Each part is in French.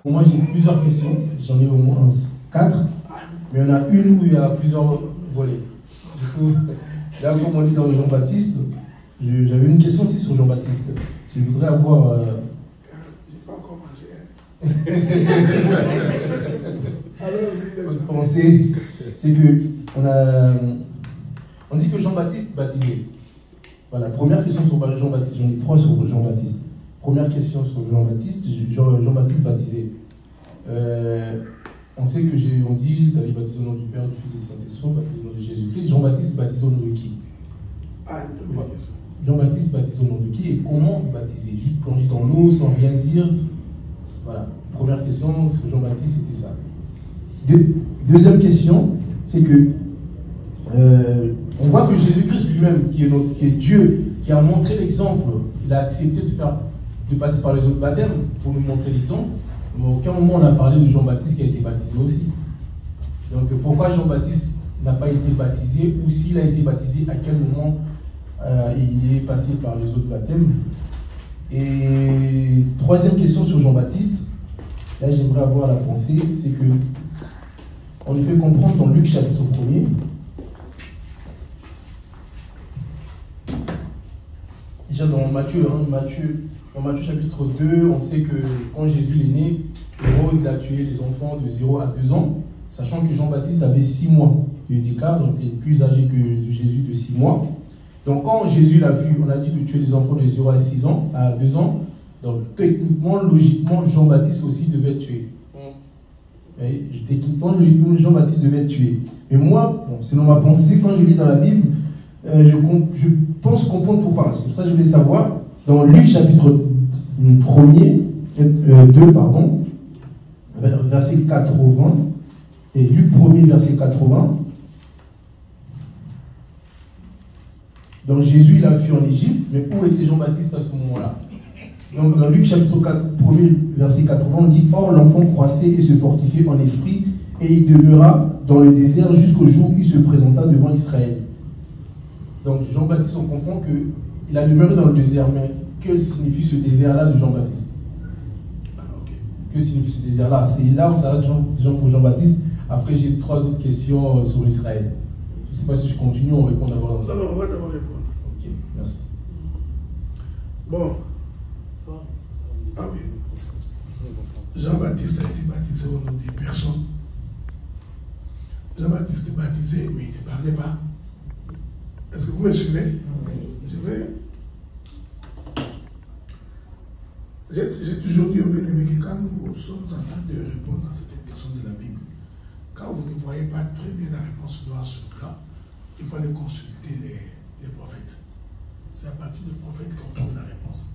Moi, j'ai plusieurs questions. J'en ai au moins 4. Mais il y en a une où il y a plusieurs volets. Du coup, là, comme on lit dans Jean-Baptiste, j'avais une question aussi sur Jean-Baptiste. Je voudrais avoir... J'ai pas encore mangé. Votre pensée, c'est que on dit que Jean-Baptiste baptisait. Voilà, première question sur Jean-Baptiste. J'en ai 3 sur Jean-Baptiste. Première question sur Jean-Baptiste. Jean-Baptiste baptisait. On sait que on dit d'aller baptiser au nom du Père, du Fils et du Saint-Esprit, baptiser au nom de Jésus-Christ. Jean-Baptiste baptisait au nom de qui? Une première question. Jean-Baptiste baptisait au nom de qui et comment il baptisait? Juste plongé dans l'eau sans rien dire. Voilà. Première question sur Jean-Baptiste, c'était ça. Deuxième question, c'est que on voit que Jésus-Christ lui-même, qui est Dieu, qui a montré l'exemple, il a accepté de passer par les autres baptêmes pour nous montrer l'exemple. Mais à aucun moment on a parlé de Jean-Baptiste qui a été baptisé aussi. Donc pourquoi Jean-Baptiste n'a pas été baptisé, ou s'il a été baptisé, à quel moment il est passé par les autres baptêmes? Et troisième question sur Jean-Baptiste, là j'aimerais avoir la pensée, c'est que on nous fait comprendre dans Luc chapitre 1er, déjà dans Matthieu chapitre 2, on sait que quand Jésus est né, Hérode a tué les enfants de 0 à 2 ans, sachant que Jean-Baptiste avait 6 mois d'écart, donc il est plus âgé que Jésus de 6 mois. Donc quand Jésus l'a vu, on a dit de tuer les enfants de 0 à 6 ans, à 2 ans, donc techniquement, logiquement, Jean-Baptiste aussi devait être tué. Techniquement, Jean-Baptiste devait être tué. Mais moi, selon ma pensée, quand je lis dans la Bible, je pense comprendre pourquoi. C'est pour ça que je voulais savoir. Dans Luc chapitre 2, verset 80, et Luc 1er, verset 80, donc Jésus, il a fui en Égypte, mais où était Jean-Baptiste à ce moment-là? Donc dans Luc chapitre 1er, verset 80, on dit « Or l'enfant croissait et se fortifiait en esprit, et il demeura dans le désert jusqu'au jour où il se présenta devant Israël. » Donc Jean-Baptiste, on comprend qu'il a demeuré dans le désert, mais que signifie ce désert-là de Jean-Baptiste? Que signifie ce désert-là? C'est là où ça va pour Jean-Baptiste. Après, j'ai 3 autres questions sur Israël. Je ne sais pas si je continue, on répond d'abord dans ça. Non, on va d'abord répondre. Ok, merci. Bon. Ah oui. Jean-Baptiste a été baptisé au nom des personnes. Jean-Baptiste est baptisé, mais il ne parlait pas. Est-ce que vous me suivez? Je vais. J'ai toujours dit au bien-aimé que quand nous sommes en train de répondre à cette question de la Bible, quand vous ne voyez pas très bien la réponse noire sur blanc, il faut aller consulter les prophètes. C'est à partir des prophètes qu'on trouve la réponse.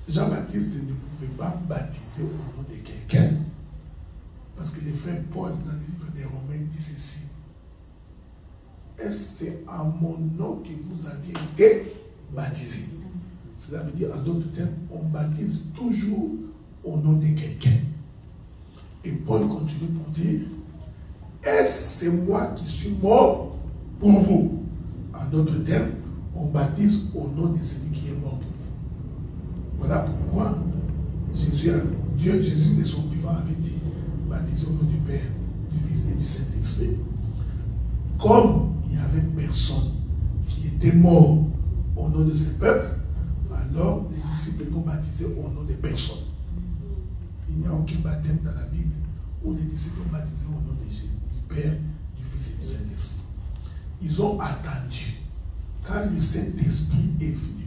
Jean-Baptiste ne pouvait pas baptiser au nom de quelqu'un, parce que le frère Paul, dans le livre des Romains, dit ceci. Est-ce que c'est à mon nom que vous avez été baptisés? Cela veut dire, en d'autres termes, on baptise toujours au nom de quelqu'un. Et Paul continue pour dire, est-ce que c'est moi qui suis mort pour vous? En d'autres termes, on baptise au nom de celui qui est mort pour vous. Voilà pourquoi Jésus de son vivant avait dit, baptisé au nom du Père, du Fils et du Saint-Esprit. Comme il n'y avait personne qui était mort au nom de ce peuple, alors les disciples l'ont baptisé au nom de personne. Il n'y a aucun baptême dans la Bible où les disciples ont baptisé au nom de Jésus, du Père, du Fils et du Saint-Esprit. Ils ont attendu. Quand le Saint-Esprit est venu,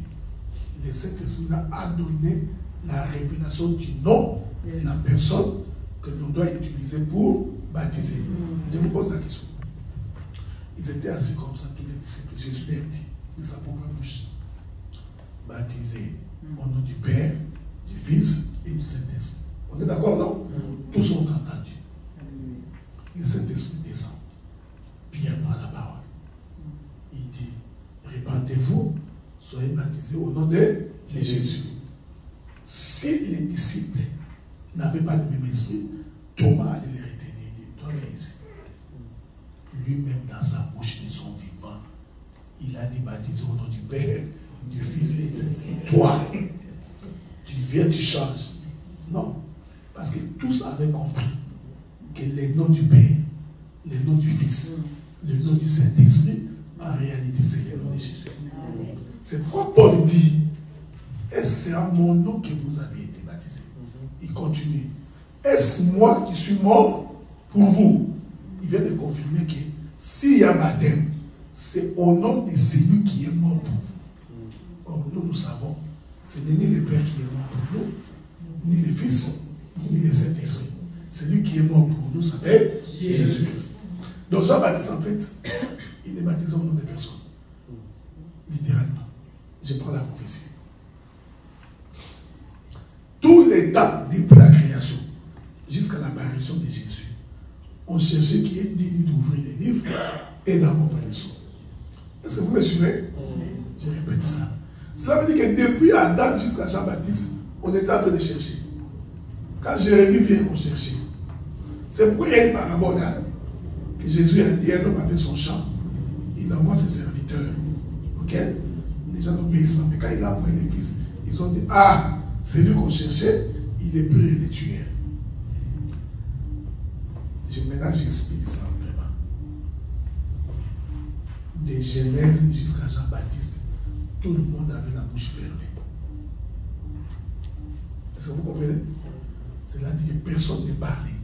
le Saint-Esprit a donné la révélation du nom de la personne que l'on doit utiliser pour baptiser. Je vous pose la question. Ils étaient assis comme ça, tous les disciples. Jésus leur dit, de sa propre bouche, baptisés au nom du Père, du Fils et du Saint-Esprit. On est d'accord, non? Tous ont entendu. Le Saint-Esprit descend. Pierre prend la parole. Il dit, répandez-vous, soyez baptisés au nom de Jésus. Si les disciples n'avaient pas le même esprit, Thomas allait les retenir. Il dit, toi viens ici. Lui-même dans sa bouche de son vivant, il a dit baptisé au nom du Père, du Fils et du Saint-Esprit. Toi, tu viens, tu changes. Non. Parce que tous avaient compris que les noms du Père, les noms du Fils, le nom du Saint-Esprit, en réalité, c'est le nom de Jésus. C'est pourquoi Paul dit, est-ce à mon nom que vous avez été baptisés? Il continue. Est-ce moi qui suis mort pour vous? Il vient de confirmer que s'il y a baptême, c'est au nom de celui qui est mort pour vous. Or, nous savons, ce n'est ni le Père qui est mort pour nous, ni le Fils, ni le Saint-Esprit. Celui qui est mort pour nous s'appelle Jésus-Christ. Donc Jean-Baptiste, en fait, il est baptisé au nom de personne. Littéralement. Je prends la prophétie. Tout les temps depuis la création, jusqu'à l'apparition de Jésus, on cherchait qui est digne d'ouvrir les livres et d'en comprendre les choses. Est-ce que vous me suivez? Je répète ça. Cela veut dire que depuis Adam jusqu'à Jean-Baptiste, on était en train de chercher. Quand Jérémie vient, on cherchait. C'est pourquoi il y a une parabole que Jésus a dit, un homme avait son champ, il envoie ses serviteurs. Ok? Les gens n'obéissent pas. Mais quand il a envoyé les fils, ils ont dit, ah, c'est lui qu'on cherchait, il est prêt à les tuer. Maintenant, j'explique ça vraiment. De Genèse jusqu'à Jean-Baptiste, tout le monde avait la bouche fermée. Est-ce que vous comprenez? Cela dit que personne ne parlait.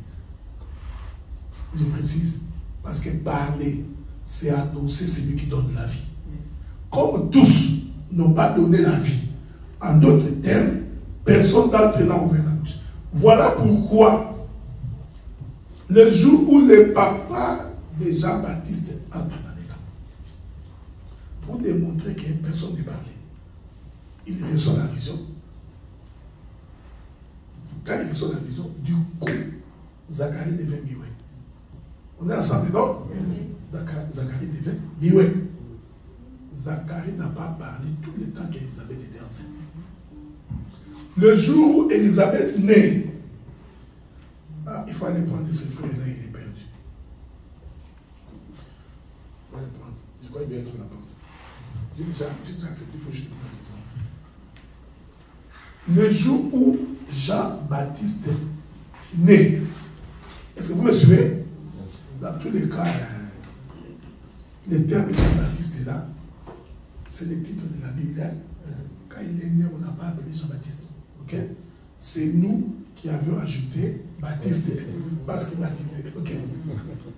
Je précise, parce que parler, c'est annoncer celui qui donne la vie. Comme tous n'ont pas donné la vie, en d'autres termes, personne d'entre eux n'a ouvert la bouche. Voilà pourquoi, le jour où le papa de Jean-Baptiste entre dans les camps, pour démontrer que personne ne parlait, il reçoit la vision. Quand il reçoit la vision, du coup, Zacharie devient mioué. On est ensemble, non? Zacharie devient mioué. Zacharie n'a pas parlé tout le temps qu'Élisabeth était enceinte. Le jour où Élisabeth naît, il faut aller prendre ses frères, là il est perdu. On va aller prendre. Je crois qu'il doit être à la porte. J'ai déjà accepté, il faut juste prendre le temps. Le jour où Jean-Baptiste naît, est-ce que vous me suivez? Dans tous les cas, le terme Jean-Baptiste est là. C'est le titre de la Bible. Quand il est né, on n'a pas appelé Jean-Baptiste. Ok? C'est nous qui avions ajouté Baptiste parce qu'il baptisait. Ok?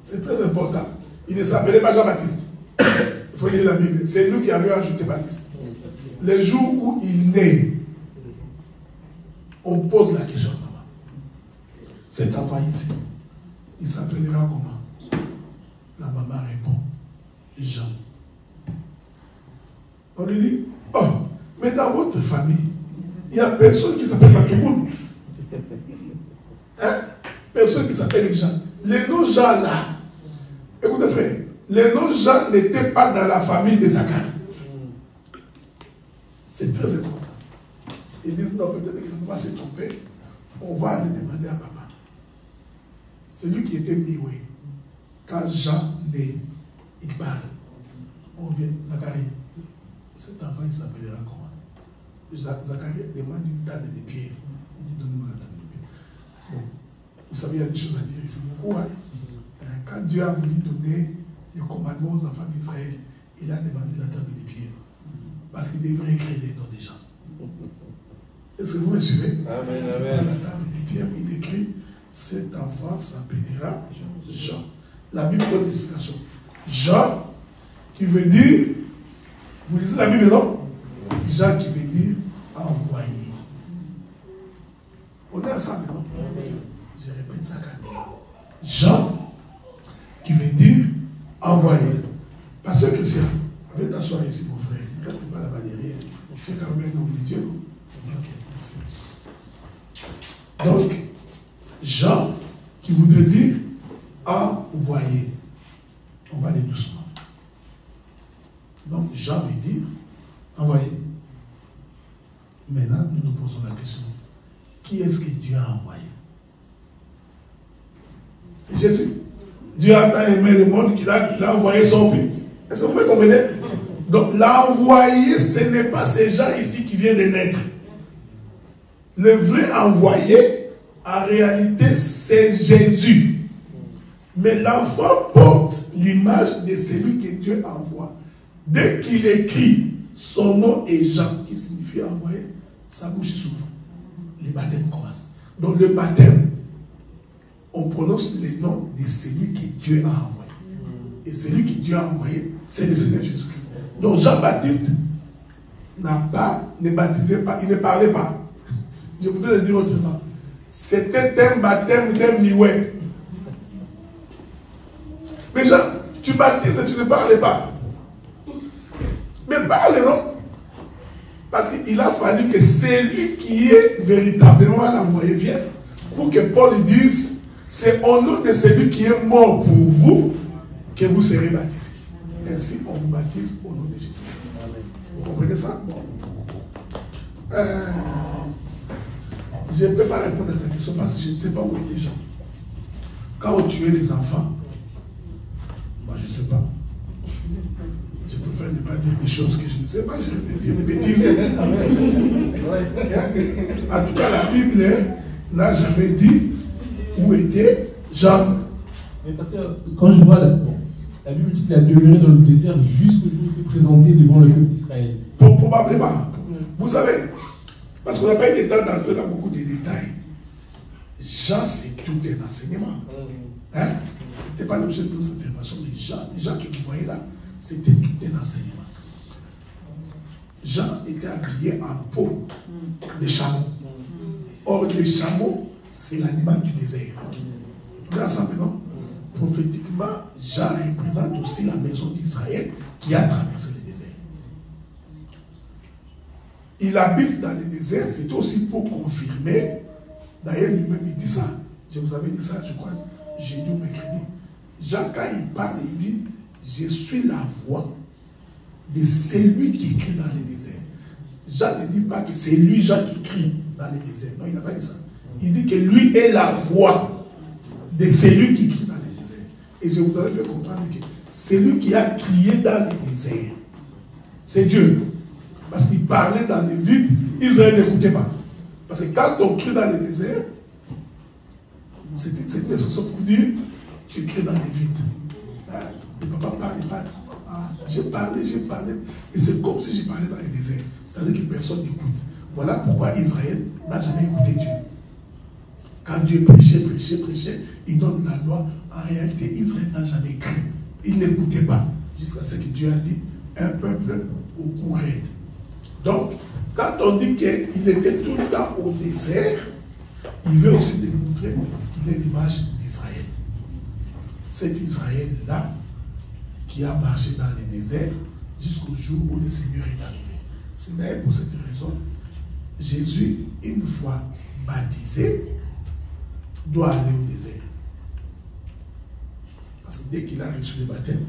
C'est très important. Il ne s'appelait pas Jean-Baptiste. Il faut lire la Bible. C'est nous qui avions ajouté Baptiste. Le jour où il naît, on pose la question à maman. Cet enfant ici, il s'appellera comment? La maman répond, Jean. On lui dit, oh, mais dans votre famille, il n'y a personne qui s'appelle Matouboul. Hein? Personne qui s'appelle Jean. Les noms Jean là, écoutez frère, les noms Jean n'étaient pas dans la famille de Zacharie. C'est très important. Ils disent, non, peut-être que ça va se tromper. On va aller demander à papa. C'est lui qui était mioué. Quand Jean naît, il parle. On vient, Zacharie. Cet enfant, il s'appellera comment? Zacharie demande une table de pierre. Il dit, donnez-moi la table de pierre. Bon, vous savez, il y a des choses à dire ici. Beaucoup, hein? Quand Dieu a voulu donner le commandement aux enfants d'Israël, il a demandé la table de pierre. Parce qu'il devrait écrire les noms des gens. Est-ce que vous me suivez? Amen, amen. Dans la table de pierre, il écrit, cet enfant s'appellera Jean. La Bible donne l'explication. Jean, qui veut dire, vous lisez la Bible, non? Jean qui veut dire envoyé. On est ensemble, non? Je répète ça quand même. Jean qui veut dire envoyé. Pasteur Christian, viens t'asseoir ici, mon frère. Ne reste pas là-bas derrière. Tu es quand même un homme de Dieu, non? Ok, merci. Donc, Jean qui voudrait dire envoyé. On va aller doucement. Donc, Jean veut dire envoyé. Maintenant, nous nous posons la question. Qui est-ce que Dieu a envoyé? C'est Jésus. Dieu a tant aimé le monde qu'il a envoyé son fils. Est-ce que vous me comprenez? Donc, l'envoyé, ce n'est pas ces gens ici qui viennent de naître. Le vrai envoyé, en réalité, c'est Jésus. Mais l'enfant porte l'image de celui que Dieu envoie. Dès qu'il écrit son nom est Jean, qui signifie envoyé, sa bouche s'ouvre. Les baptêmes commencent. Donc le baptême, on prononce le nom de celui que Dieu a envoyé. Et celui que Dieu a envoyé, c'est le Seigneur Jésus-Christ. Donc Jean-Baptiste ne baptisait pas, il ne parlait pas. Je voudrais le dire autrement. C'était un baptême d'un mioué. Mais Jean, tu baptises et tu ne parles pas. Mais parle, non? Parce qu'il a fallu que celui qui est véritablement l'envoyé vienne pour que Paul dise, c'est au nom de celui qui est mort pour vous que vous serez baptisés. Ainsi, on vous baptise au nom de Jésus. Vous comprenez ça? Bon. Je ne peux pas répondre à ta question parce que je ne sais pas où est Jean. Quand on tuait les enfants, moi je ne sais pas. Je préfère ne pas dire des choses que je ne sais pas, je risque de dire des bêtises. En tout cas, la Bible n'a jamais dit où était Jean. Mais parce que quand je vois la Bible dit qu'il a demeuré dans le désert jusqu'au jour où il s'est présenté devant le peuple d'Israël. Probablement. Vous savez, parce qu'on n'a pas eu le temps d'entrer dans beaucoup de détails. Jean, c'est tout un enseignement. Hein? Ce n'était pas l'objet de notre intervention, mais les gens que vous voyez là, c'était tout un enseignement. Jean était habillé en peau de chameau. Or, les chameaux, c'est l'animal du désert. Vous voyez ensemble, non? Prophétiquement, Jean représente aussi la maison d'Israël qui a traversé le désert. Il habite dans le désert, c'est aussi pour confirmer. D'ailleurs, lui-même, il dit ça. Je vous avais dit ça, je crois, jeudi ou mercredi. Jean, quand il parle, il dit, je suis la voix de celui qui écrit dans le désert. Jean ne dit pas que c'est lui, Jean, qui écrit dans le désert. Non, il n'a pas dit ça. Il dit que lui est la voix de celui qui écrit dans le désert. Et je vous avais fait comprendre que celui qui a crié dans le désert, c'est Dieu. Parce qu'il parlait dans le vide, Israël n'écoutait pas. Parce que quand on crie dans le désert, c'est une expression pour dire, tu cries dans le vide. Le papa parle. J'ai parlé. Et c'est comme si je parlais dans le désert. C'est-à-dire que personne n'écoute. Voilà pourquoi Israël n'a jamais écouté Dieu. Quand Dieu prêchait, il donne la loi. En réalité, Israël n'a jamais cru. Il n'écoutait pas. Jusqu'à ce que Dieu a dit, un peuple au cou raide. Donc, quand on dit qu'il était tout le temps au désert, il veut aussi démontrer qu'il est l'image d'Israël. Cet Israël-là, qui a marché dans le désert jusqu'au jour où le Seigneur est arrivé. C'est d'ailleurs pour cette raison, Jésus, une fois baptisé, doit aller au désert. Parce que dès qu'il a reçu le baptême,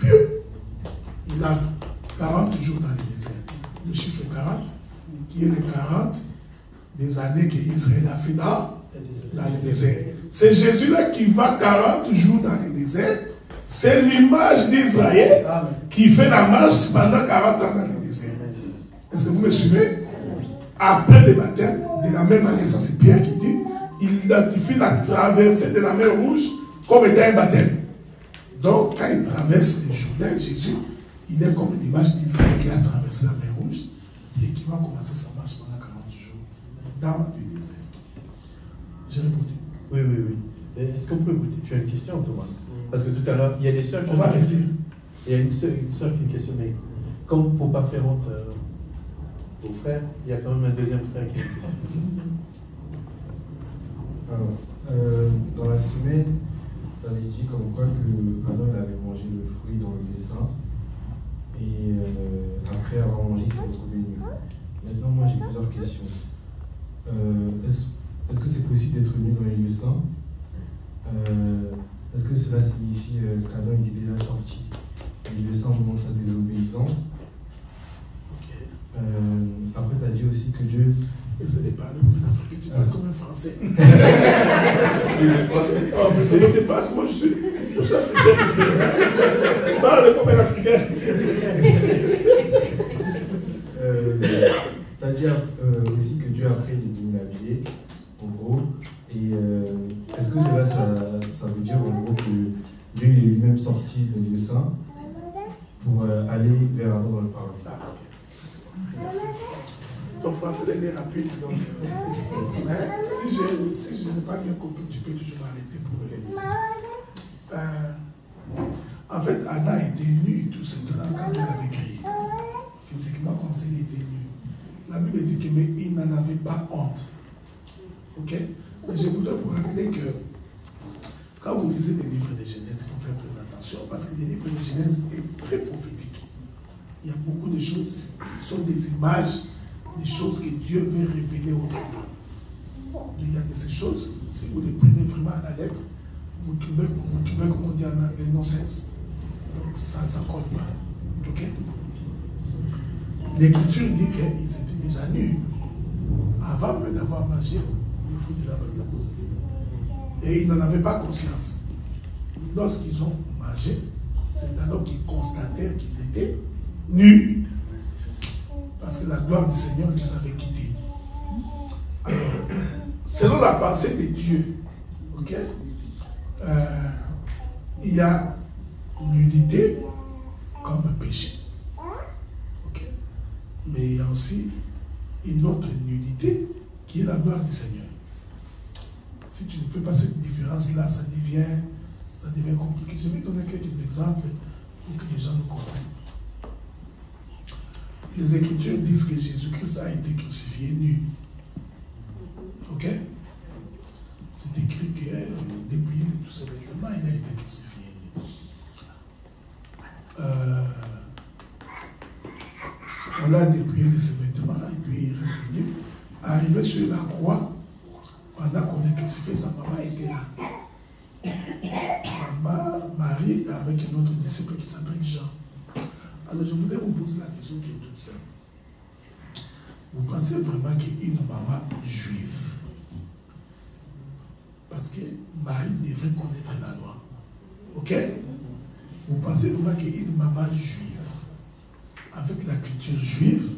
il a 40 jours dans le désert. Le chiffre 40, qui est les 40 des années qu'Israël a fait dans le désert. C'est Jésus-là qui va 40 jours dans le désert. C'est l'image d'Israël qui fait la marche pendant 40 ans dans le désert. Est-ce que vous me suivez? Après le baptême, de la même manière, ça c'est Pierre qui dit, il identifie la traversée de la mer Rouge comme étant un baptême. Donc, quand il traverse le Jourdain, Jésus, il est comme l'image d'Israël qui a traversé la mer Rouge et qui va commencer sa marche pendant 40 jours dans le désert. J'ai répondu. Oui. Est-ce qu'on peut écouter? Tu as une question, Thomas? Parce que tout à l'heure, il y a des sœurs qui ont une question. Il y a une sœur qui a une question, mais comme pour ne pas faire honte aux frères, il y a quand même un deuxième frère qui a une question. Alors, dans la semaine, tu avais dit comme quoi que Adam avait mangé le fruit dans le dessin et après avoir mangé, il s'est retrouvé nu. Maintenant, moi j'ai plusieurs questions. Est-ce que c'est possible d'être nu dans les lieux saints? Est-ce que cela signifie qu'Adam était déjà sorti des lieux saints au moment de sa désobéissance? Après, tu as dit aussi que Dieu. Essayez de parler comme un Africain, tu parles comme un Français. Oh, mais c'est le dépasse, moi je suis Africain, je parle comme un Africain. Tu as dit aussi que Dieu, après, il est venu la marié, en gros. Et est-ce que cela, ça veut dire en gros que lui, il est lui-même sorti des lieux saints pour aller vers Adam dans le paradis? Ah, ok. Merci. Ton français est rapide, donc. Mais si je n'ai pas bien compris, tu peux toujours m'arrêter pour revenir. En fait, Anna était nue tout ce temps quand on l'avait créé. Physiquement, comme ça, il était nu. La Bible dit qu'il n'en avait pas honte. Ok? Mais je voudrais vous rappeler que quand vous lisez les livres de Genèse, il faut faire très attention parce que les livres de Genèse est très prophétique. Il y a beaucoup de choses qui sont des images, des choses que Dieu veut révéler aux hommes. Il y a de ces choses, si vous les prenez vraiment à la lettre, vous trouvez comme on dit en anglais, non-sens. Donc ça ne colle pas. Ok? L'Écriture dit qu'ils étaient déjà nus. Avant même d'avoir mangé le fruit de la cause. Et ils n'en avaient pas conscience. Lorsqu'ils ont mangé, c'est alors qu'ils constatèrent qu'ils étaient nus. Parce que la gloire du Seigneur les avait quittés. Alors, selon la pensée de Dieu, ok, il y a nudité comme péché. Ok. Mais il y a aussi une autre nudité qui est la gloire du Seigneur. Si tu ne fais pas cette différence-là, ça devient compliqué. Je vais donner quelques exemples pour que les gens nous comprennent. Les Écritures disent que Jésus-Christ a été crucifié nu. Ok? C'est écrit que dépouillé de tous ses vêtements, il a été crucifié nu. On l'a dépouillé de ses vêtements et puis il reste nu. Arrivé sur la croix, pendant qu'on a crucifié, sa maman était là. Maman, Marie, avec un autre disciple qui s'appelle Jean. Alors je voudrais vous poser la question qui est toute simple. Vous pensez vraiment qu'il y a une maman juive? Parce que Marie devrait connaître la loi. Ok? Vous pensez vraiment qu'il y a une maman juive, avec la culture juive,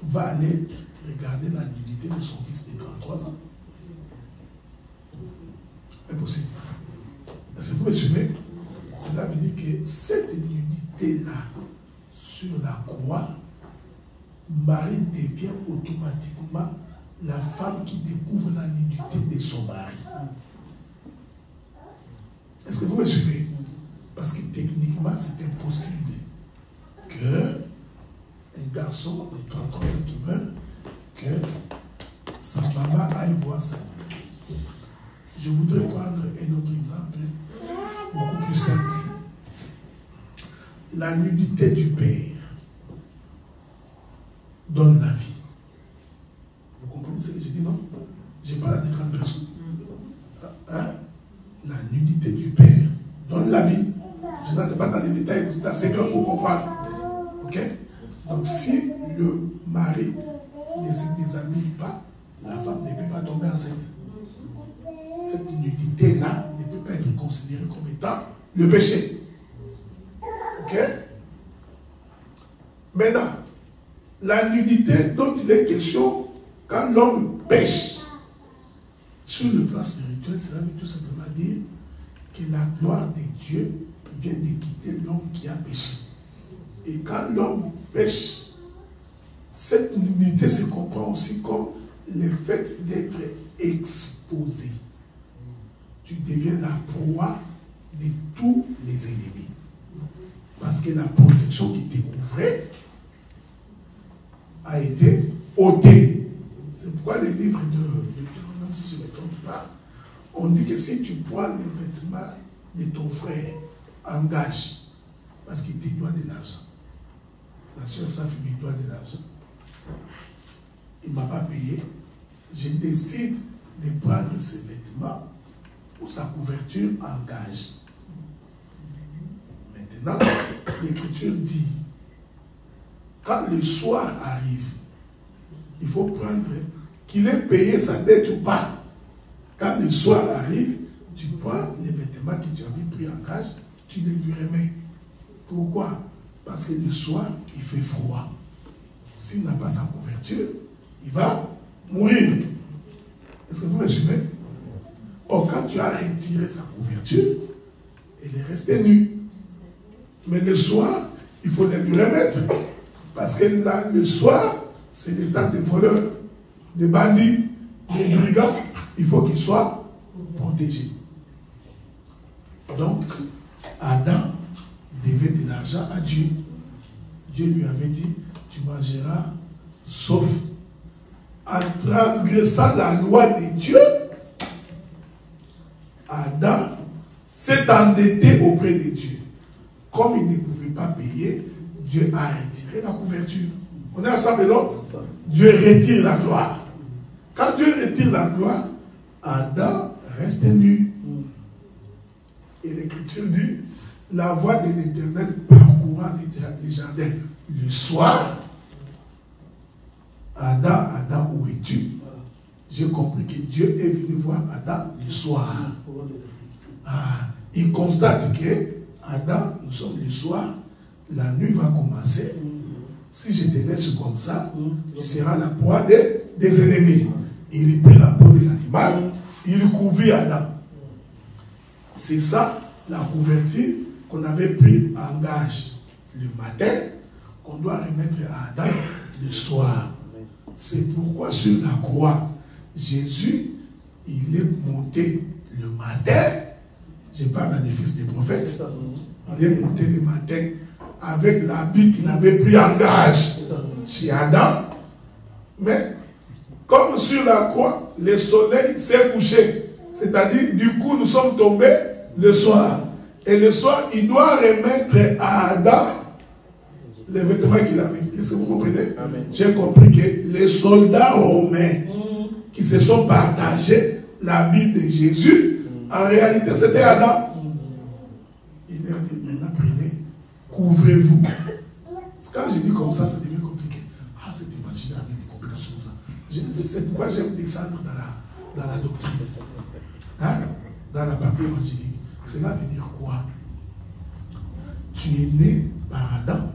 va aller regarder la nudité de son fils de 33 ans? Impossible. Est-ce que vous me suivez? Cela veut dire que cette nudité-là, sur la croix, Marie devient automatiquement la femme qui découvre la nudité de son mari. Est-ce que vous me suivez? Parce que techniquement, c'est impossible que un garçon de 33 ans qui meurt, que sa maman aille voir sa nudité. Je voudrais prendre un autre exemple, beaucoup plus simple. La nudité du Père donne la vie. Vous comprenez ce que je dis, non? Je parle à des grandes personnes. Hein? La nudité du Père donne la vie. Je n'entre pas dans les détails, vous êtes assez grand pour comprendre. Ok? Donc si le mari ne se déshabille pas, la femme ne peut pas tomber enceinte. Cette nudité-là ne peut pas être considérée comme étant le péché. Ok? Maintenant, la nudité dont il est question quand l'homme pêche, sur le plan spirituel, cela veut tout simplement dire que la gloire de Dieu vient de quitter l'homme qui a péché. Et quand l'homme pêche, cette nudité se comprend aussi comme le fait d'être exposé. Tu deviens la proie de tous les ennemis. Parce que la protection qui te couvrait a été ôtée. C'est pourquoi les livres de Deutéronome, si je ne me trompe pas, on dit que si tu prends les vêtements de ton frère, engage, parce qu'il te doit de l'argent. La soeur Safi me doit de l'argent. Il ne m'a pas payé. Je décide de prendre ces vêtements pour sa couverture, engage. Maintenant, l'Écriture dit, quand le soir arrive, il faut prendre, qu'il ait payé sa dette ou pas. Quand le soir arrive, tu prends les vêtements que tu avais pris en gage, tu les lui remets. Pourquoi? Parce que le soir, il fait froid. S'il n'a pas sa couverture, il va mourir. Est-ce que vous me suivez? Or, quand tu as retiré sa couverture, elle est restée nue. Mais le soir, il faut les lui remettre. Parce que là, le soir, c'est le temps des voleurs, des bandits, des brigands. Il faut qu'ils soient protégés. Donc, Adam devait de l'argent à Dieu. Dieu lui avait dit, tu mangeras, sauf en transgressant la loi de Dieu. Adam s'est endetté auprès de Dieu. Comme il ne pouvait pas payer, Dieu a retiré la couverture. On est ensemble, non? Dieu retire la gloire. Quand Dieu retire la gloire, Adam reste nu. Et l'Écriture dit, la voix de l'Éternel parcourant les jardins le soir. Adam, où es-tu? J'ai compris que Dieu est venu voir Adam le soir. Il constate que Adam, nous sommes le soir, la nuit va commencer. Si je te laisse comme ça, tu seras la proie des ennemis. Il prit la peau de l'animal, il couvrit Adam. C'est ça la couverture qu'on avait pris en gage le matin, qu'on doit remettre à Adam le soir. C'est pourquoi sur la croix, Jésus, il est monté le matin. Je parle à des fils des prophètes. Il est monté le matin avec l'habit qu'il avait pris en gage chez Adam. Mais comme sur la croix, le soleil s'est couché. C'est-à-dire, du coup, nous sommes tombés le soir. Et le soir, il doit remettre à Adam les vêtements qu'il avait. Est-ce que vous comprenez? J'ai compris que les soldats romains qui se sont partagés l'habit de Jésus, en réalité, c'était Adam. Il leur dit, maintenant, prenez, couvrez-vous. Quand je dis comme ça devient compliqué. Ah, cet évangile avec des complications comme ça. C'est pourquoi j'aime descendre dans la doctrine. Hein? Dans la partie évangélique. Cela veut dire quoi? Tu es né par Adam.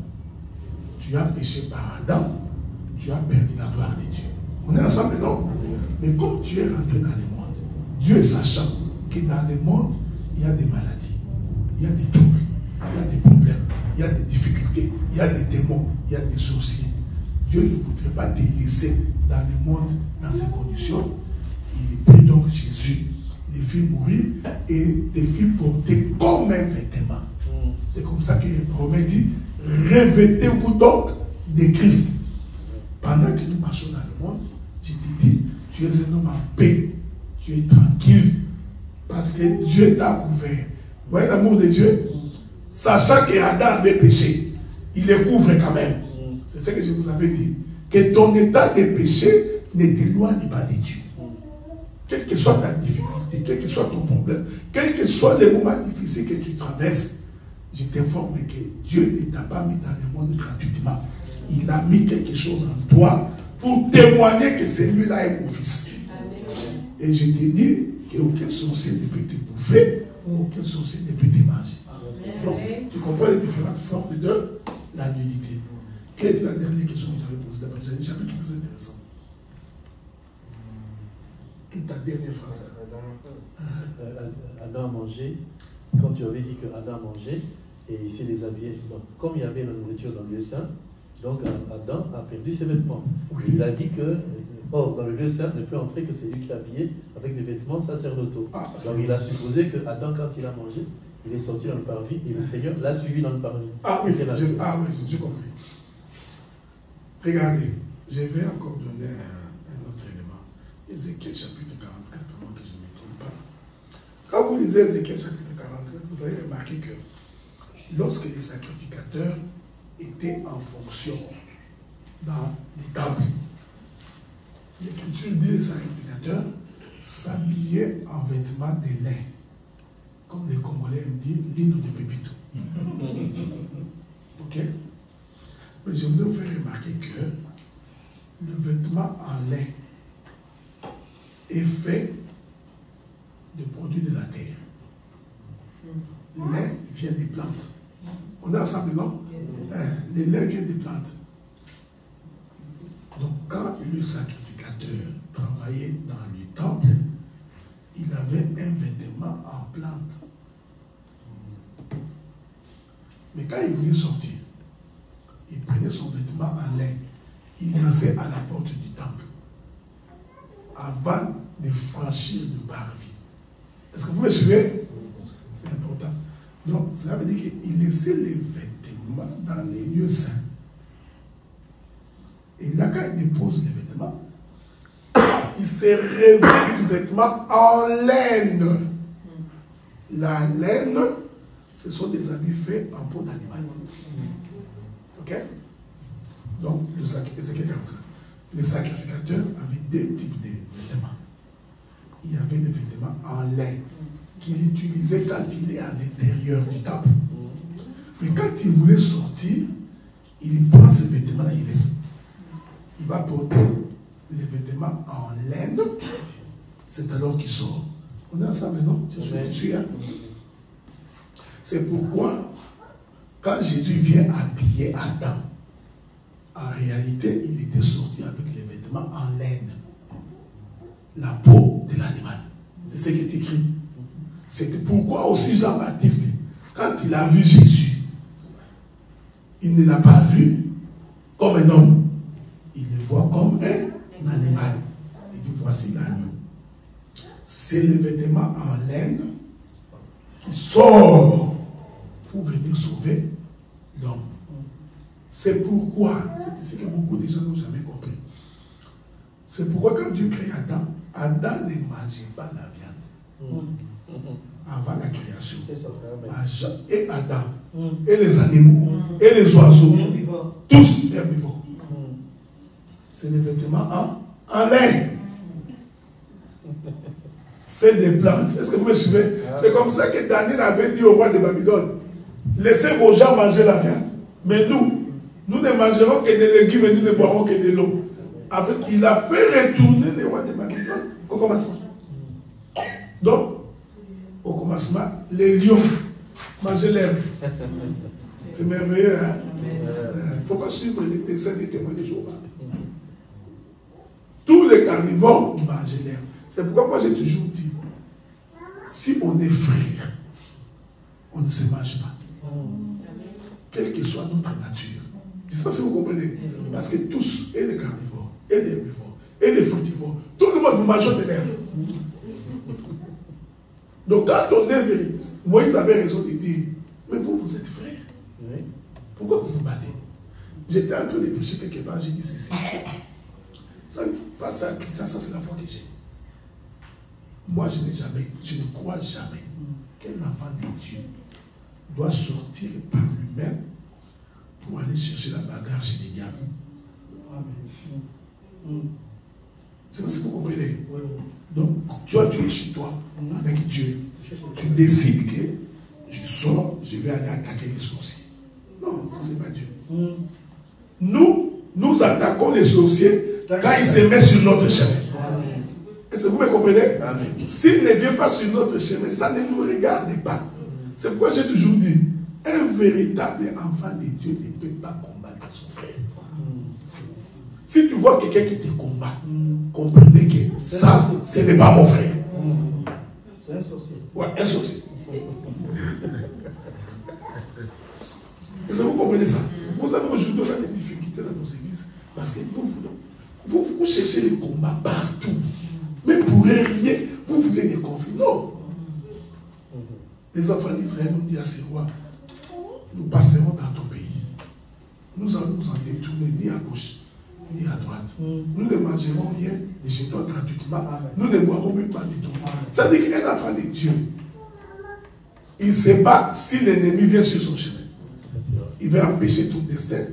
Tu as péché par Adam. Tu as perdu la gloire de Dieu. On est ensemble, non? Mais comme tu es rentré dans le monde, Dieu sachant que dans le monde, il y a des maladies, il y a des troubles, il y a des problèmes, il y a des difficultés, il y a des démons, il y a des sorciers. Dieu ne voudrait pas te laisser dans le monde dans ces conditions. Il prit donc Jésus, les fit mourir et les fit porter comme un vêtement. C'est comme ça que Romain dit, revêtez-vous donc de Christ. Pendant que nous marchons dans le monde, je te dis, tu es un homme en paix, tu es tranquille, parce que Dieu t'a couvert. Vous voyez l'amour de Dieu? Sachant qu'Adam avait péché, il le couvre quand même. C'est ce que je vous avais dit. Que ton état de péché ne t'éloigne pas de Dieu. Quelle que soit ta difficulté, quel que soit ton problème, quel que soit les moments difficiles que tu traverses, je t'informe que Dieu ne t'a pas mis dans le monde gratuitement. Il a mis quelque chose en toi pour témoigner que celui-là est mon fils. Et je te dis qu'aucun sorcier ne peut te bouffer, aucun sorcier ne peut te manger. Donc, tu comprends les différentes formes de la nudité. Quelle est la dernière question que j'avais posée? J'avais trouvé ça intéressant. Toute ta dernière phrase. Adam a mangé, quand tu avais dit que Adam mangeait, et il s'est déshabillé. Donc, comme il y avait la nourriture dans le lieu saint, donc Adam a perdu ses vêtements. Oui. Il a dit que, or, dans le lieu saint, ne peut entrer que celui qui est habillé avec des vêtements sacerdotaux. Donc il a supposé que Adam, quand il a mangé, il est sorti dans le parvis et le Seigneur l'a suivi dans le parvis. J'ai compris. Regardez, je vais encore donner un autre élément. Ézéchiel chapitre 44, avant que je ne me trompe pas. Quand vous lisez Ézéchiel chapitre 44, vous allez remarquer que lorsque les sacrificateurs étaient en fonction dans les temples, l'Écriture dit que les sacrificateurs s'habillaient en vêtements de lin. Comme les Congolais aiment dire, lino de pépito. Ok? Mais je voudrais vous faire remarquer que le vêtement en lin est fait de produits de la terre. Lin vient des plantes. On est ensemble, non? Les lins viennent des plantes. Donc, quand le sacrificateur travaillait dans le temple, quand il voulait sortir, il prenait son vêtement en lin, il laissait à la porte du temple, avant de franchir le parvis. Est-ce que vous me suivez? C'est important. Donc, cela veut dire qu'il laissait les vêtements dans les lieux saints. Et là, quand il dépose les vêtements, il s'est revêtu du vêtement en laine. La laine, ce sont des habits faits en peau d'animal. Ok? Donc, les sacrificateurs avaient deux types de vêtements. Il y avait des vêtements en laine qu'il utilisait quand il est à l'intérieur du temple. Mais quand il voulait sortir, il prend ces vêtements-là, il laisse. Il va porter les vêtements en laine, c'est alors qu'il sort. On est ensemble, non? Tu suis, hein? C'est pourquoi, quand Jésus vient habiller Adam, en réalité, il était sorti avec les vêtements en laine, la peau de l'animal. C'est ce qui est écrit. C'est pourquoi aussi Jean-Baptiste, quand il a vu Jésus, il ne l'a pas vu comme un homme. Il le voit comme un animal. Il dit, voici l'agneau. C'est le vêtement en laine qui sort pour venir sauver l'homme. C'est pourquoi, c'est ce que beaucoup de gens n'ont jamais compris. C'est pourquoi quand Dieu crée Adam, Adam ne mangeait pas la viande. Avant la création. Et Adam, et les animaux, et les oiseaux, tous herbivores. C'est des vêtements en laine. Fait des plantes. Est-ce que vous me suivez? C'est comme ça que Daniel avait dit au roi de Babylone, laissez vos gens manger la viande. Mais nous ne mangerons que des légumes et nous ne boirons que de l'eau. Il a fait retourner les rois de Babylone au commencement. Donc, au commencement, les lions mangeaient l'herbe. C'est merveilleux, hein? Il ne faut pas suivre les dessins des témoins de Jéhovah. Tous les carnivores mangeaient l'herbe. C'est pourquoi moi j'ai toujours dit, si on est frère, on ne se mange pas. Quelle que soit notre nature. Je ne sais pas si vous comprenez. Parce que tous, et les carnivores, et les herbivores, et les fructivores, tout le monde nous mangeons de l'herbe. Donc quand on est vérité, Moïse avait raison de dire, mais vous, vous êtes frères. Oui. Pourquoi vous vous battez? J'étais en train de prêcher quelque part, j'ai dit ceci. Ça, c'est la foi que j'ai. Moi, je ne crois jamais qu'un enfant de Dieu doit sortir par lui-même pour aller chercher la bagarre chez les diables. C'est parce que vous comprenez. Donc, toi, tu es chez toi, avec Dieu. Tu décides que je sors, je vais aller attaquer les sorciers. Non, ça, c'est pas Dieu. Nous attaquons les sorciers quand ils se mettent sur notre chemin. Est-ce que vous me comprenez? S'ils ne viennent pas sur notre chemin, ça ne nous regarde pas. C'est pourquoi j'ai toujours dit, un véritable enfant de Dieu ne peut pas combattre son frère. Si tu vois quelqu'un qui te combat, comprenez que ça, ce n'est pas mon frère. C'est un sorcier. Ouais, un sorcier. Est-ce que vous comprenez ça? Vous savez, aujourd'hui, on a des difficultés dans nos églises parce que vous cherchez les combats partout. Mais pour rien, vous voulez des conflits. Non. Les enfants d'Israël ont dit à ces rois, nous passerons dans ton pays. Nous allons nous en détourner ni à gauche, ni à droite. Nous ne mangerons rien de chez toi gratuitement. Nous ne boirons même pas de ton. Ça veut dire qu'un enfant de Dieu, il se bat si l'ennemi vient sur son chemin. Il va empêcher ton destin.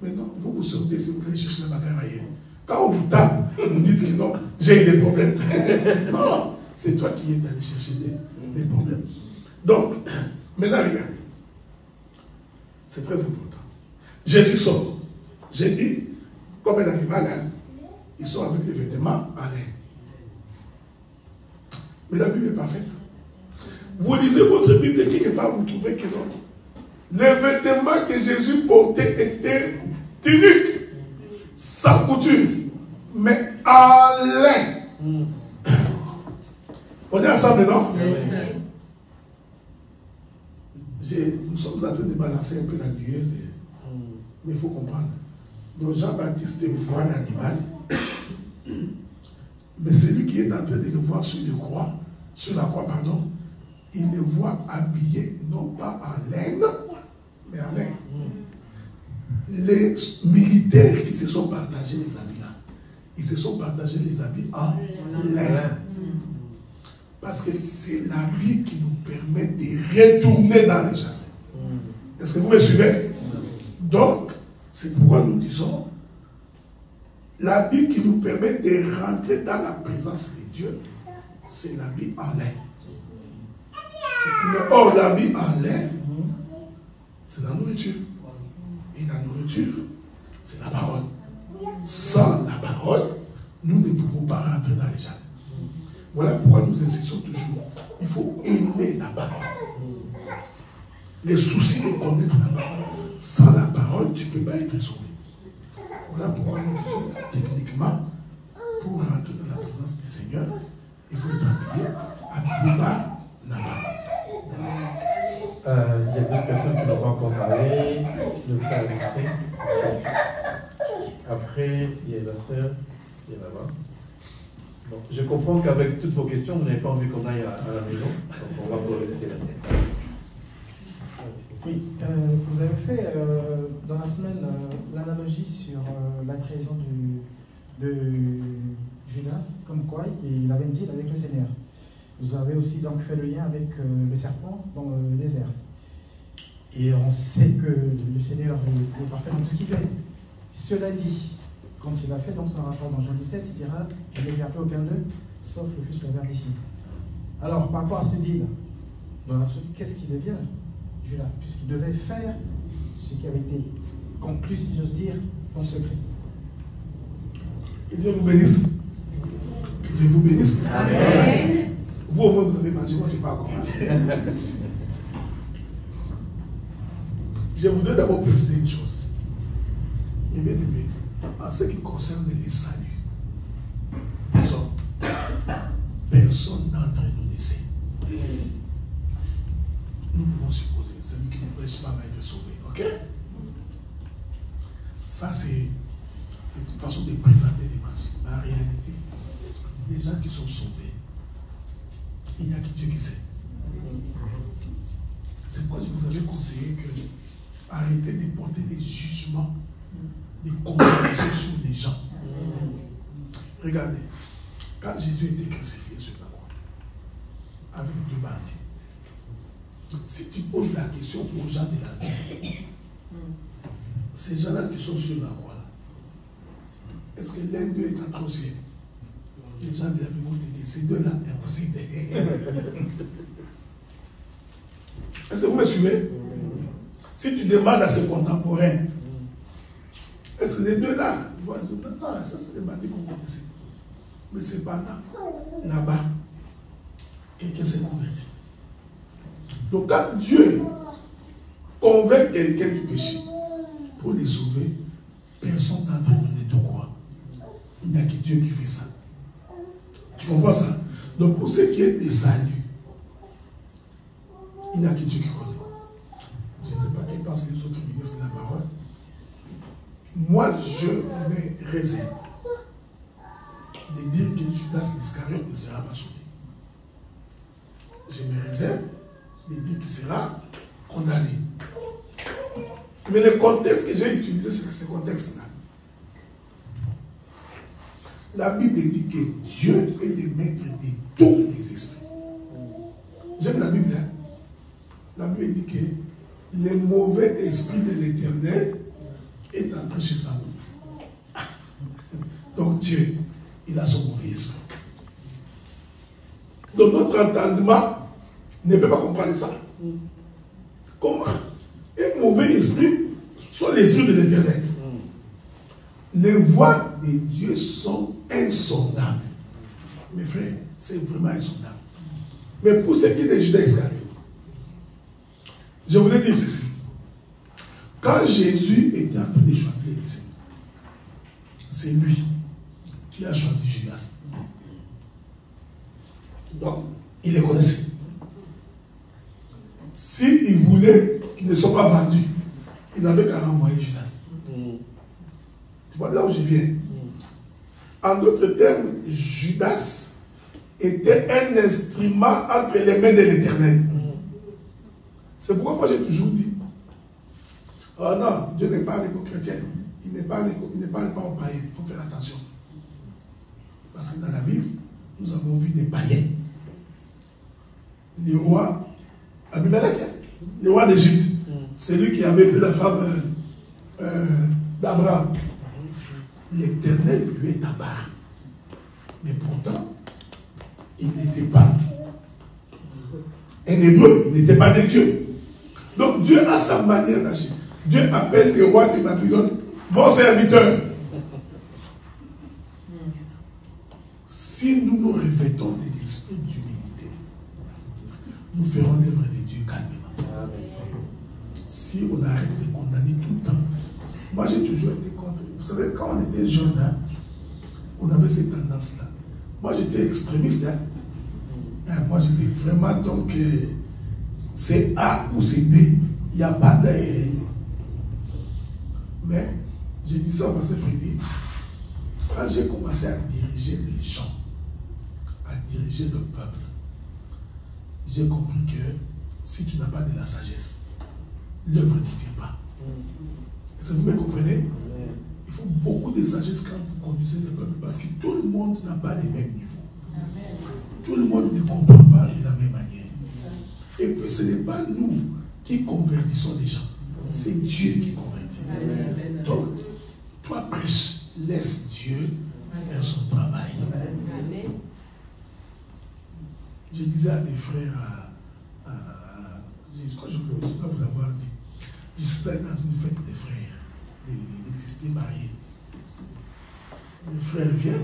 Maintenant, vous sortez si vous allez chercher la bagarre ailleurs. Quand on vous tape, vous dites que non, j'ai eu des problèmes. Non, c'est toi qui es allé chercher des problèmes. Donc, maintenant, regardez. C'est très important. Jésus sort. J'ai dit, comme un animal, hein, il sort avec des vêtements en laine. Mais la Bible est parfaite. Vous lisez votre Bible, quelque part, vous trouvez que non. Les vêtements que Jésus portait étaient tuniques, sans couture, mais en laine. On est ensemble, non? Nous sommes en train de balancer un peu la nueuse, mais il faut comprendre. Donc Jean-Baptiste voit l'animal, mais celui qui est en train de le voir sur la croix, il le voit habillé, non pas en laine, mais en laine. Les militaires qui se sont partagés les habits là, ils se sont partagés les habits en laine. Parce que c'est l'habit qui nous permet de retourner dans les jardins. Est-ce que vous me suivez? Donc, c'est pourquoi nous disons l'habit qui nous permet de rentrer dans la présence de Dieu, c'est l'habit en laine. Mais or, l'habit en laine, c'est la nourriture. Et la nourriture, c'est la parole. Sans la parole, nous ne pouvons pas rentrer dans les jardins. Voilà pourquoi nous insistons toujours. Il faut aimer la parole. Les soucis de connaître la parole. Sans la parole, tu ne peux pas être sauvé. Voilà pourquoi nous disons techniquement, pour rentrer dans la présence du Seigneur, il faut être habillé par la parole. Il y a d'autres personnes qui n'ont pas encore parlé. Le frère Alexis. Après, il y a la sœur qui est là-bas. Bon, je comprends qu'avec toutes vos questions, vous n'avez pas envie qu'on aille à la maison. Donc on va pas rester là. Oui, vous avez fait dans la semaine l'analogie sur la trahison de Judas, comme quoi il avait une deal avec le Seigneur. Vous avez aussi donc fait le lien avec le serpent dans le désert. Et on sait que le Seigneur est parfait dans tout ce qu'il fait. Cela dit, quand il a fait dans son rapport dans Jean 17, il dira « Je n'ai perdu aucun d'eux, sauf le juste le verbe ici ». Alors, par rapport à ce deal, dans l'absolu, qu'est-ce qui devient Judas, puisqu'il devait faire ce qui avait été conclu, si j'ose dire, dans le secret. Que Dieu vous bénisse. Que Dieu vous bénisse. Amen. Vous au moins vous avez mangé, moi je n'ai pas encore mangé. Je voudrais d'abord préciser une chose. Mes bien-aimés, en ce qui concerne les saluts, personne d'entre nous ne sait. Nous pouvons supposer, celui qui ne prêche pas va être sauvé. Ok? Ça, c'est une façon de présenter l'évangile. Mais en réalité, les gens qui sont sauvés, il n'y a que Dieu qui sait. C'est pourquoi je vous avais conseillé que arrêtez de porter des jugements, des condamnations sur les gens. Regardez, quand Jésus était crucifié sur la croix, avec 2 bandits, si tu poses la question aux gens de la vie, ces gens-là qui sont sur la croix, est-ce que l'un d'eux est entré au ciel? Les gens de la vie vont te dire, ces deux-là, impossible. Est-ce que vous me suivez? Si tu demandes à ses contemporains, est-ce que les deux-là, ils vont dire, non, ça c'est des bandits qu'on connaissait. Mais cependant, là-bas, quelqu'un s'est converti. Donc quand Dieu convainc quelqu'un du péché pour les sauver, personne d'entre nous n'est au courant. Il n'y a que Dieu qui fait ça. Tu comprends ça? Donc pour ce qui est des saluts, il n'y a que Dieu qui connaît. Je ne sais pas quels pensent les autres ministres de la parole. Moi, je me réserve de dire que Judas l'Iscariote ne sera pas sauvé. Je me réserve de dire qu'il sera condamné. Mais le contexte que j'ai utilisé, c'est ce contexte-là. La Bible dit que Dieu est le maître de tous les esprits. J'aime la Bible. Hein? La Bible dit que le mauvais esprit de l'Éternel est entré chez Saül. Donc Dieu, il a son mauvais esprit. Donc notre entendement ne peut pas comprendre ça. Comment un mauvais esprit sont les yeux de l'Éternel? Les voies de Dieu sont insondables. Mes frères, c'est vraiment insondable. Mais pour ce qui est de Judas Iscariote, je voulais dire ceci. Quand Jésus était en train de choisir les disciples, c'est lui qui a choisi Judas. Donc, il les connaissait. S'il voulait qui ne sont pas vendus, il n'avait qu'à renvoyer Judas. Tu vois là où je viens. En d'autres termes, Judas était un instrument entre les mains de l'Éternel. C'est pourquoi moi j'ai toujours dit, oh non, Dieu ne parle qu'aux chrétiens, il ne parle pas aux païens, il faut faire attention. Parce que dans la Bible, nous avons vu des païens. Le roi Abimelech, le roi d'Égypte, c'est lui qui avait pris la femme d'Abraham. L'Éternel lui est à part. Mais pourtant, il n'était pas un hébreu, il n'était pas de Dieu. Donc Dieu a sa manière d'agir. Dieu appelle le roi de Babylone bon serviteur. Si nous nous revêtons de l'esprit d'humilité, nous ferons l'œuvre de Dieu calmement. Si on arrête de condamner tout le temps. Moi j'ai toujours été contre. Vous savez, quand on était jeune, hein, on avait cette tendance-là. Moi j'étais extrémiste. Moi j'étais vraiment donc c'est A ou c'est B. Il n'y a pas de. Mais j'ai dit ça au pasteur Frédéric. Quand j'ai commencé à diriger les gens, à diriger le peuple, j'ai compris que si tu n'as pas de la sagesse, l'œuvre ne tient pas. Est-ce que vous me comprenez? Il faut beaucoup de sagesse quand vous conduisez le peuple parce que tout le monde n'a pas les mêmes niveaux. Tout le monde ne comprend pas de la même manière. Et puis ce n'est pas nous qui convertissons les gens, c'est Dieu qui convertit. Donc, toi prêche, laisse Dieu faire son travail. Je disais à des frères, je crois que je dois vous l'avoir dit, je suis allé dans une fête des frères, des mariés. Le frère vient,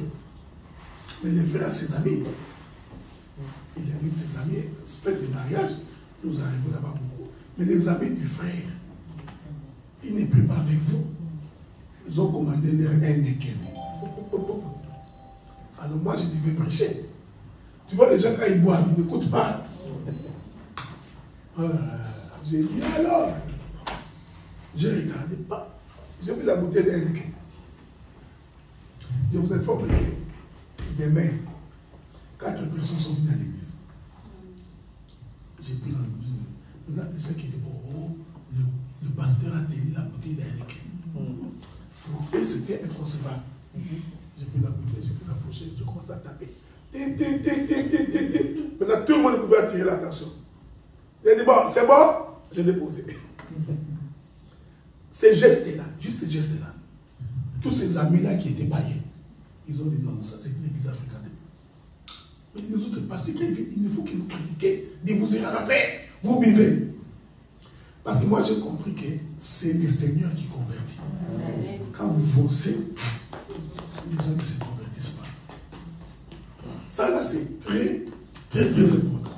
mais le frère a ses amis. Il invite ses amis, fête des mariages, nous arrivons là-bas beaucoup. Mais les amis du frère, ils ne prient pas avec vous. Ils ont commandé leur Heineken. Alors moi, je devais prêcher. Tu vois, les gens, quand ils boivent, ils n'écoutent pas. J'ai dit, alors, je ne regardais pas. J'ai vu la bouteille d'Heineken. Je vous informe que demain, 4 personnes sont venues à l'église. J'ai pris l'envie. Maintenant, les gens qui étaient bon, le pasteur a tenu la bouteille d'Heineken. Pour eux, c'était inconcevable. J'ai pris la bouteille, j'ai pris la fourchette, je commence à taper. Maintenant, tout le monde pouvait attirer l'attention. J'ai dit, bon, c'est bon, j'ai déposé. Ces gestes-là, juste ces gestes-là, tous ces amis-là qui étaient païens, ils ont dit non, ça c'est une église africaine. Mais les autres pasteurs, il ne faut qu'ils vous critiquez, de vous rien à faire, vous buvez. Parce que moi j'ai compris que c'est le Seigneur qui convertit. Quand vous foncez, les gens ne se convertissent pas. Ça là c'est très, très, très important.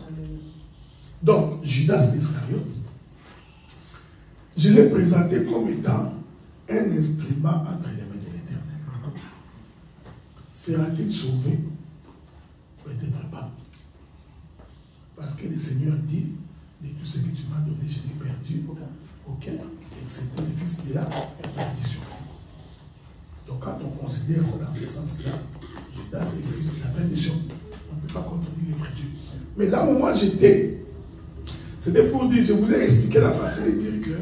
Donc, Judas Iscariote, je l'ai présenté comme étant un instrument entre les mains de l'Éternel. Sera-t-il sauvé? Peut-être pas. Parce que le Seigneur dit, de tout ce que tu m'as donné, je l'ai perdu. Ok? Excepté le fils de la perdition. Donc quand on considère ça dans ce sens-là, Judas est le fils de la perdition. On ne peut pas contredire l'Écriture. Mais là où moi j'étais, c'était pour dire, je voulais expliquer la passage et dire que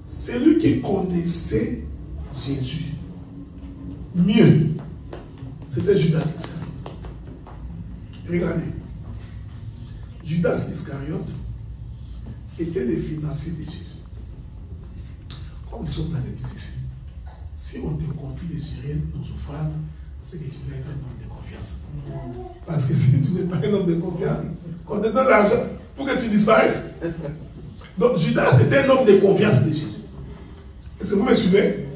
celui qui connaissait Jésus mieux, c'était Judas Iscariote. Regardez. Judas Iscariote était le financier de Jésus. Comme nous sommes dans l'église ici, si on te confie de gérer nos offrandes, c'est que tu dois être un homme de confiance. Parce que si tu n'es pas un homme de confiance, qu'on te donne l'argent pour que tu disparaisses. Donc Judas était un homme de confiance de Jésus. Est-ce que vous me suivez?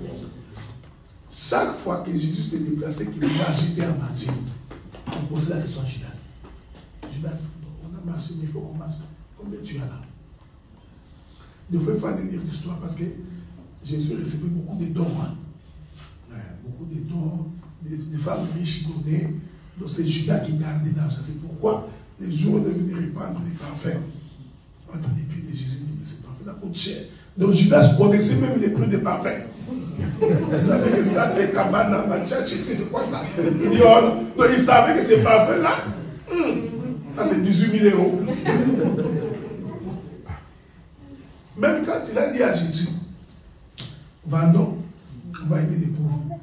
Chaque fois que Jésus s'est déplacé, qu'il va acheter à manger, on posait la question à Judas. Judas, on a marché, mais il faut qu'on marche. Combien tu as là? Il faut faire des livres d'histoire parce que Jésus recevait beaucoup de dons. Hein? Beaucoup de dons, des femmes riches données. Donc c'est Judas qui gardait l'argent. C'est pourquoi les jours de venir répandre les parfums entre les pieds de Jésus, mais c'est pas parfum coûte cher. Donc Judas connaissait même les prix des parfums. Il savait que ça c'est Cabana, Machachi, c'est quoi ça? Il dit, oh non. Donc il savait que ces parfums-là, ça c'est 18 000 euros. Même quand il a dit à Jésus, vendons, on va aider les pauvres.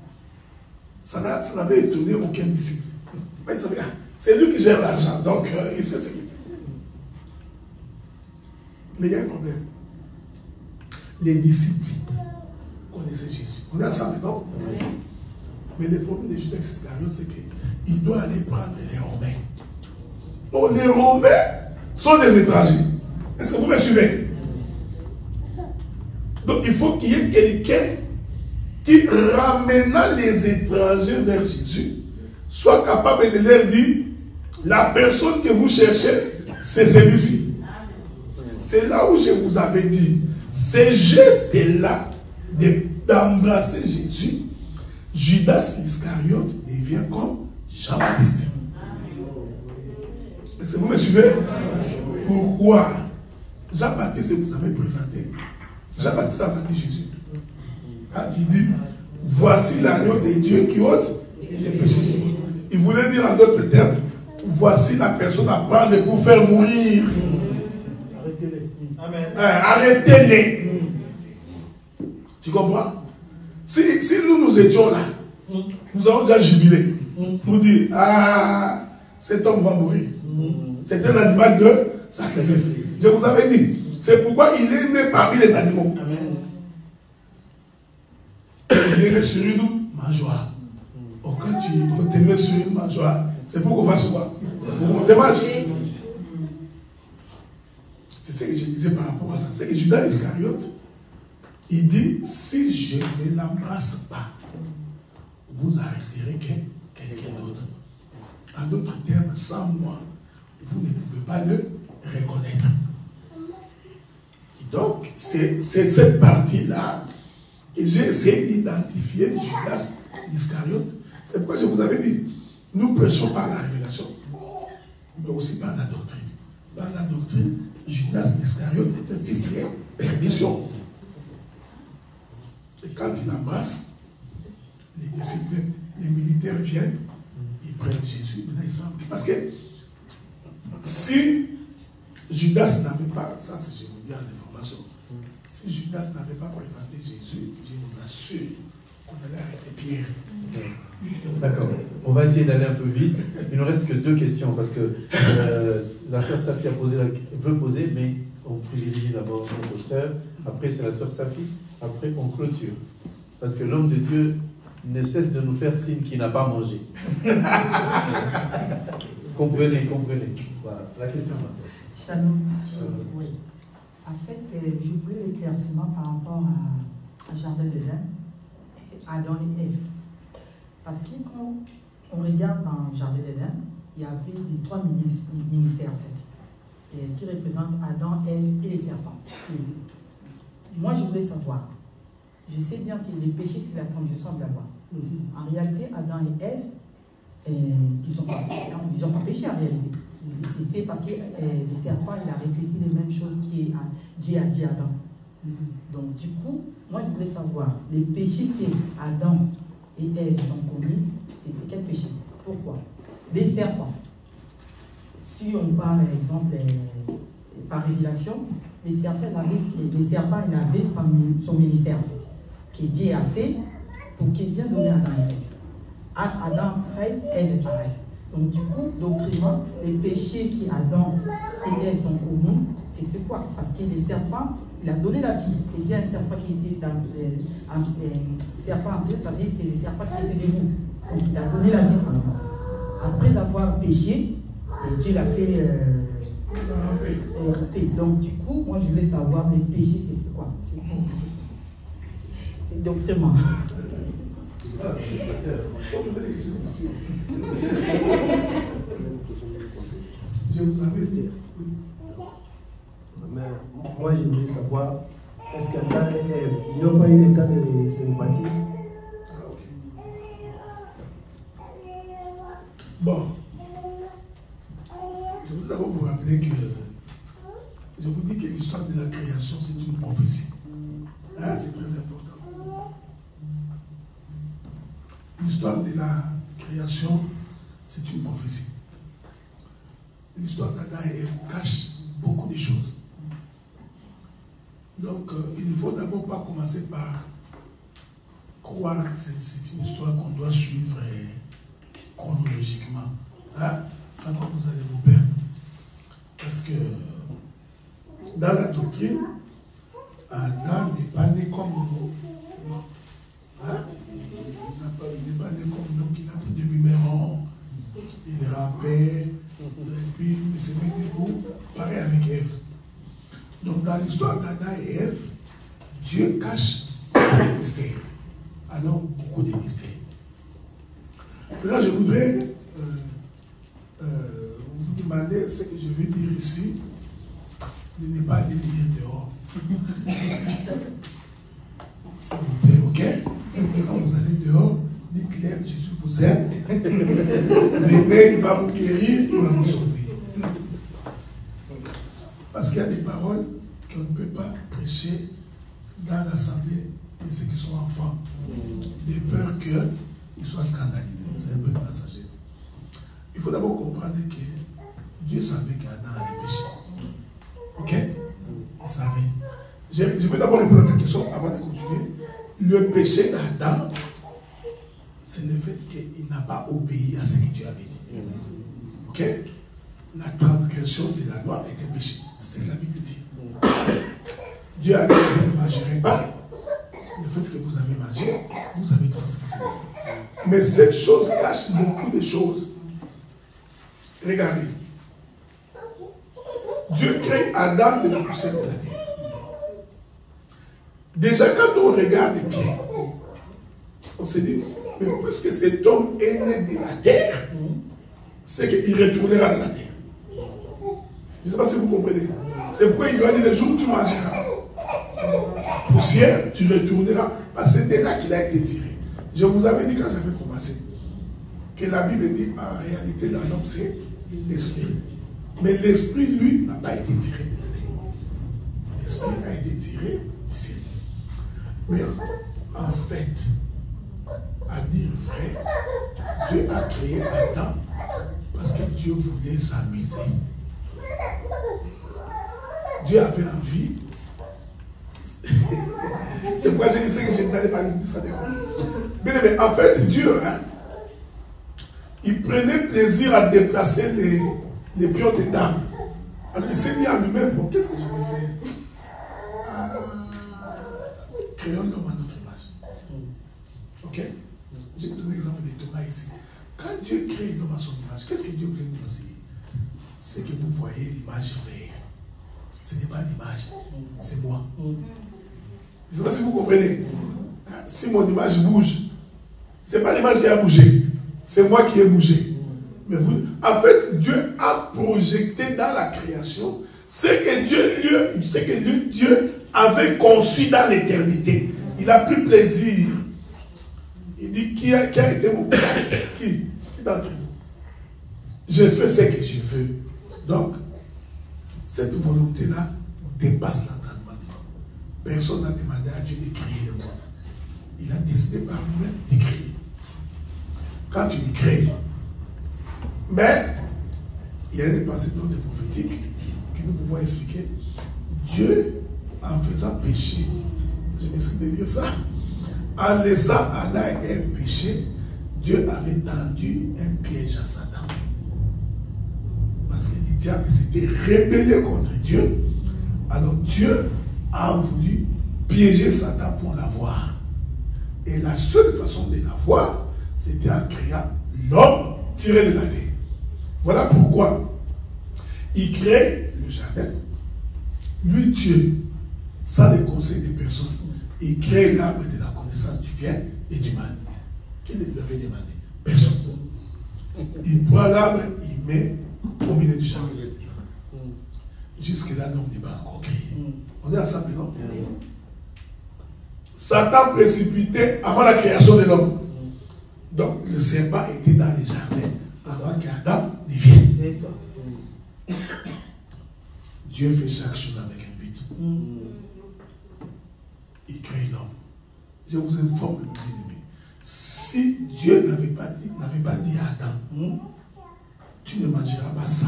Ça n'avait étonné aucun disciple. Il savait, c'est lui qui gère l'argent, donc il sait ce qu'il fait. Mais il y a un problème. Les disciples connaissaient Jésus. On est ensemble, non? Oui. Mais le problème de Judas Iscariote, c'est qu'il doit aller prendre les Romains. Bon, les Romains sont des étrangers. Est-ce que vous me suivez? Donc il faut qu'il y ait quelqu'un qui, ramenant les étrangers vers Jésus, soit capable de leur dire, la personne que vous cherchez, c'est celui-ci. C'est là où je vous avais dit, ces gestes-là d'embrasser Jésus, Judas Iscariote devient comme Jean-Baptiste. Est-ce que vous me suivez? Pourquoi? Jean-Baptiste, vous avez présenté. Jean-Baptiste a dit Jésus. Quand il dit, voici l'agneau de Dieu qui ôte les péchés du monde. Il voulait dire en d'autres termes, voici la personne à prendre pour faire mourir. Arrêtez-les. Amen. Arrêtez-les. Tu comprends? Si nous étions là, nous avons déjà jubilé pour dire, ah, cet homme va mourir. C'est un animal de sacrifice. Je vous avais dit, c'est pourquoi il est né parmi les animaux. Il est né sur une mangeoire. Oh, quand tu te mets sur une mangeoire, c'est pour qu'on fasse quoi? C'est pour qu'on te mange. C'est ce que je disais par rapport à ça. C'est que Judas Iscariote, il dit, si je ne l'embrasse pas, vous arrêterez quelqu'un d'autre. En d'autres termes, sans moi, vous ne pouvez pas le reconnaître. Et donc, c'est cette partie-là que j'ai essayé d'identifier Judas Iscariote. C'est pourquoi je vous avais dit, nous prêchons par la révélation, mais aussi par la doctrine. Par la doctrine, Judas Iscariote est un fils de perdition. Et quand il embrasse, les disciples, les militaires viennent, ils prennent Jésus, maintenant ils savent. Parce que si Judas n'avait pas, ça c'est je vous dis en information, si Judas n'avait pas présenté Jésus, je vous assure qu'on allait arrêter Pierre. D'accord. On va essayer d'aller un peu vite. Il ne reste que 2 questions parce que la sœur Safi veut poser, mais on privilégie d'abord notre sœur. Après, c'est la sœur Safi. Après, on clôture. Parce que l'homme de Dieu ne cesse de nous faire signe qu'il n'a pas mangé. Comprenez. Voilà. La question, ma sœur. Shalom. Oui. En fait, je voulais l'éclaircissement par rapport à Jardin d'Éden, Adam et Ève. Parce que quand on regarde dans Jardin d'Éden, il y avait les 3 ministères en fait, qui représentent Adam, Ève et les serpents. Et moi, je voulais savoir, je sais bien que les péchés, c'est la transgression de la loi. En réalité, Adam et Ève, ils n'ont pas péché en réalité. C'était parce que le serpent, il a répété les mêmes choses que Dieu a dit à Adam. Donc, du coup, moi, je voulais savoir, les péchés que Adam et Ève ont commis, c'était quel péché? Pourquoi? Les serpents. Si on parle, par exemple, par révélation, les serpents, il avait son ministère, en fait, que Dieu a fait pour qu'il vienne donner à Adam et Ève. Adam, Ève est pareil. Donc, du coup, doctrinement, les péchés qu'Adam et Ève ont commis, c'était quoi? Parce que les serpents, il a donné la vie. C'était un serpent qui était dans un serpent ancien, c'est-à-dire que c'est le serpent qui était debout. Donc, il a donné la vie vraiment. Après avoir péché, Dieu l'a fait paix. Donc, du coup, moi, je voulais savoir les péchés, c'est quoi? C'est doctrinement. Je vous avais dit. Mais moi, je voulais savoir, est-ce qu'Adam et Ève, ils n'ont pas eu le cas de sympathie? Ah, ok. Bon. Je voudrais vous rappeler que je Je vous dis que l'histoire de la création, c'est une prophétie. Hein, c'est très important. L'histoire de la création, c'est une prophétie. L'histoire d'Adam et Ève cache beaucoup de choses. Donc, il ne faut d'abord pas commencer par croire que c'est une histoire qu'on doit suivre chronologiquement. Hein? Sans quoi vous allez vous perdre. Parce que dans la doctrine, Adam n'est pas né comme nous. Hein? Il n'est pas né comme nous, qui n'a pris de biberon, il rappait, et puis il se met debout, pareil avec Ève. Donc dans l'histoire d'Adam et Ève, Dieu cache beaucoup de mystères. Alors beaucoup de mystères. Maintenant je voudrais vous demander ce que je vais dire ici, de ne pas aller le dire dehors. S'il vous plaît, ok? Quand vous allez dehors, dites-leur, Jésus vous aime. Venez, il va vous guérir, il va vous sauver. Parce qu'il y a des paroles qu'on ne peut pas prêcher dans l'assemblée de ceux qui sont enfants. De peur qu'ils soient scandalisés. C'est un peu de la sagesse. Il faut d'abord comprendre que Dieu savait qu'Adam allait pécher. Ok? Il savait. Je vais d'abord répondre à ta question avant de continuer. Le péché d'Adam, c'est le fait qu'il n'a pas obéi à ce que Dieu avait dit. Ok? La transgression de la loi était péché. C'est ce que la Bible dit. Dieu a dit que vous ne mangerez pas. Le fait que vous avez mangé, vous avez transgressé la loi. Mais cette chose cache beaucoup de choses. Regardez. Dieu crée Adam de la poussière de la terre. Déjà, quand on regarde bien, on se dit, mais puisque cet homme est né de la terre, c'est qu'il retournera dans la terre. Je ne sais pas si vous comprenez. C'est pourquoi il lui a dit, le jour où tu mangeras poussière, tu retourneras. Parce que c'est de là qu'il a été tiré. Je vous avais dit quand j'avais commencé, que la Bible dit, en réalité, dans l'homme, c'est l'esprit. Mais l'esprit, lui, n'a pas été tiré de la terre. L'esprit a été tiré du ciel. Mais en fait, à dire vrai, Dieu a créé Adam parce que Dieu voulait s'amuser. Dieu avait envie. C'est pourquoi je disais que je n'allais pas dire ça dehors. Mais en fait, Dieu, hein, il prenait plaisir à déplacer les pions des dames. Alors il s'est dit à lui-même, bon, qu'est-ce que je vais faire? Créons l'homme à notre image. Ok? J'ai donné l'exemple de Thomas ici. Quand Dieu crée l'homme à son image, qu'est-ce que Dieu voulait nous enseigner? C'est que vous voyez l'image faire. Ce n'est pas l'image, c'est moi. Je ne sais pas si vous comprenez. Si mon image bouge, ce n'est pas l'image qui a bougé, c'est moi qui ai bougé. Mais vous, en fait, Dieu a projeté dans la création ce que Dieu avait conçu dans l'éternité. Il a pris plaisir. Il dit, qui a été mon père? Qui d'entre vous? Je fais ce que je veux. Donc, cette volonté-là dépasse l'entendement de l'homme. Personne n'a demandé à Dieu de créer le monde. Il a décidé par lui-même de créer. Quand tu le crées, mais il y a des pensées d'ordre prophétique que nous pouvons expliquer. Dieu, en faisant pécher, je m'excuse de dire ça, en laissant Adam et Ève pécher, Dieu avait tendu un piège à Satan. Parce que le diable s'était rébellé contre Dieu. Alors Dieu a voulu piéger Satan pour l'avoir. Et la seule façon de l'avoir, c'était en créant l'homme tiré de la terre. Voilà pourquoi il crée le jardin. Lui, Dieu, sans le conseil des personnes, il crée l'arbre de la connaissance du bien et du mal. Qui lui avait demandé? Personne. Il prend l'arbre, il met au milieu du jardin. Jusque-là, l'homme n'est pas encore créé. On est ensemble, non? Satan précipitait avant la création de l'homme. Donc, le serpent était dans les jardins avant qu'Adam ne vienne. Dieu fait chaque chose avec un but. Il crée l'homme. Je vous informe, mes bien-aimés. Si Dieu n'avait pas dit à Adam, tu ne mangeras pas ça,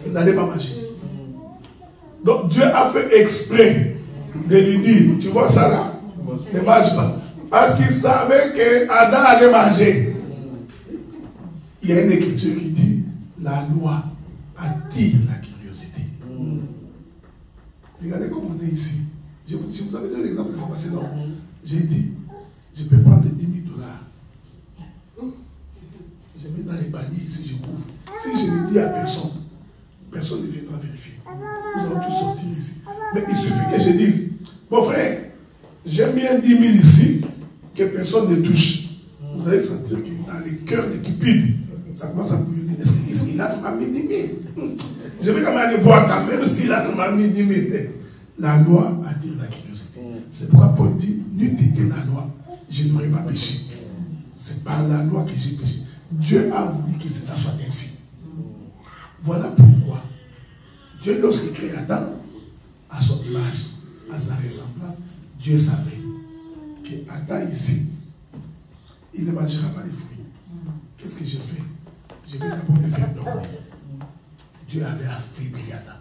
il n'allait pas manger. Donc Dieu a fait exprès de lui dire, tu vois ça là, ne mange pas. Parce qu'il savait qu'Adam allait manger. Il y a une écriture qui dit, la loi attire la curiosité. Regardez comme on est ici. Je vous avais donné l'exemple de fois passé, non? J'ai dit, je peux prendre 10 000 $. Je mets dans les paniers ici, je couvre. Si je ne dis à personne, personne ne viendra vérifier. Nous allons tous sortir ici. Mais il suffit que je dise, mon frère, j'ai mis un 10 000 ici, que personne ne touche. Vous allez sentir que dans les cœurs des cupides, ça commence à bouillonner. Est-ce qu'il a vraiment mis 10 000? Je vais quand même aller voir quand même s'il a vraiment mis 10 000. La loi attire la curiosité. C'est pourquoi Paul dit, n'eût été la loi, je n'aurais pas péché. C'est par la loi que j'ai péché. Dieu a voulu que cela soit ainsi. Voilà pourquoi Dieu, lorsqu'il crée Adam, à son image, à sa ressemblance, Dieu savait que Adam ici, il ne mangera pas les fruits. Qu'est-ce que j'ai fait? Je vais d'abord le faire dormir. Dieu avait affaibli Adam.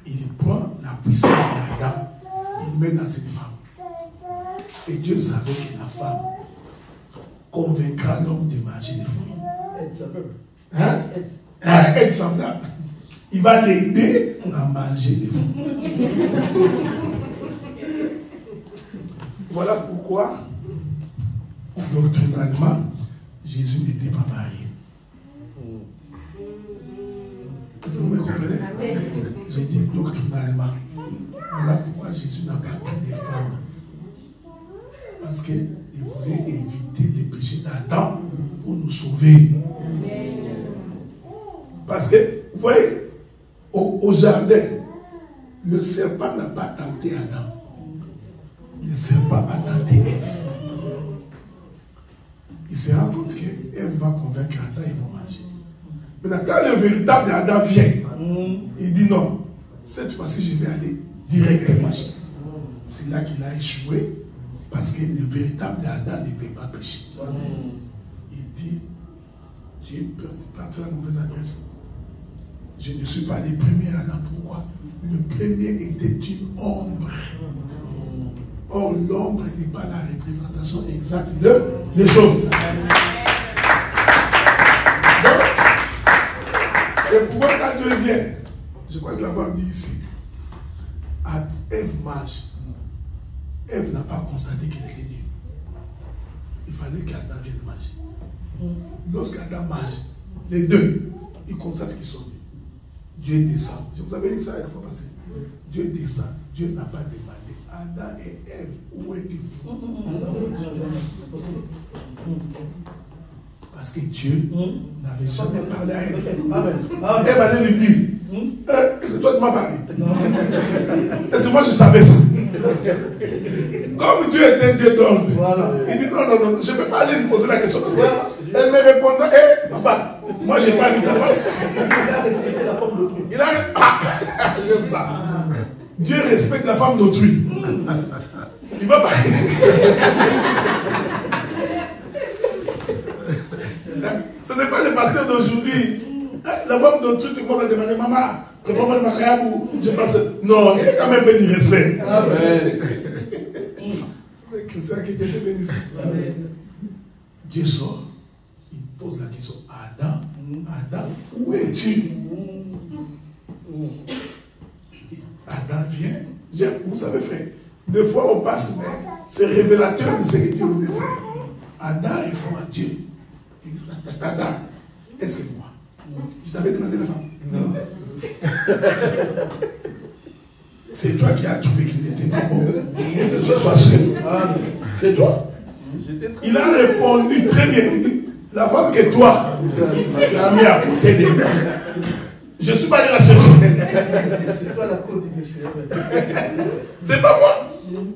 Il prend la puissance d'Adam, il met dans cette femme. Et Dieu savait que la femme convaincra l'homme de manger les fruits. Être semblable. Il va l'aider à manger les fruits. Voilà pourquoi, doctrinalement, Jésus n'était pas marié. Est-ce que vous me comprenez? J'ai dit doctrinalement. Voilà pourquoi Jésus n'a pas pris des femmes. Parce qu'il voulait éviter les péchés d'Adam pour nous sauver. Parce que, vous voyez, au jardin, le serpent n'a pas tenté Adam. Le serpent a tenté Ève. Il se rend compte qu'Ève va convaincre Adam, ils vont manger. Maintenant, quand le véritable Adam vient, il dit non, cette fois-ci je vais aller directement. C'est là qu'il a échoué, parce que le véritable Adam ne peut pas pécher. Il dit, tu es parti à la mauvaise adresse. Je ne suis pas le premier Adam. Pourquoi? Le premier était une ombre. Or, l'ombre n'est pas la représentation exacte des choses. Et pourquoi quand Dieu vient, je crois que là-bas on dit ici, Ève mange. Ève n'a pas constaté qu'elle était nue. Il fallait qu'Adam vienne manger. Lorsqu'Adam mange, les deux, ils constatent qu'ils sont nus. Dieu descend. Je vous avais dit ça la fois passée. Dieu descend. Dieu n'a pas demandé. Adam et Ève, où êtes-vous? Parce que Dieu n'avait jamais parlé à Ève. Ève allait lui dire, c'est toi qui m'as parlé. Et c'est moi je savais ça. Comme Dieu était Dieu d'ordre, il dit non, je ne peux pas aller lui poser la question. Parce qu'elle me répondra, papa, moi je n'ai pas vu ta face. Il a respecté la femme d'autrui. J'aime ça. Dieu respecte la femme d'autrui. Il va pas. Ce n'est pas le pasteur d'aujourd'hui. La femme d'autrui, tout le monde a demandé, maman, que maman m'a créé, je passe. Non, il y a quand même du respect. Amen. C'est Christian qui était béni. Dieu sort, il pose la question, Adam, où es-tu? Adam vient. Vous savez, frère, des fois on passe, mais c'est révélateur de ce que Dieu voulait faire. Adam répond à Dieu. Il dit, Adam, est-ce que moi? Je t'avais demandé la femme. Non. C'est toi qui as trouvé qu'il n'était pas bon. Je sois sûr. C'est toi. Il a répondu très bien. Il dit, la femme que toi, tu as mis à côté de moi. Je ne suis pas allé la chercher. C'est toi la cause du péché. C'est pas moi.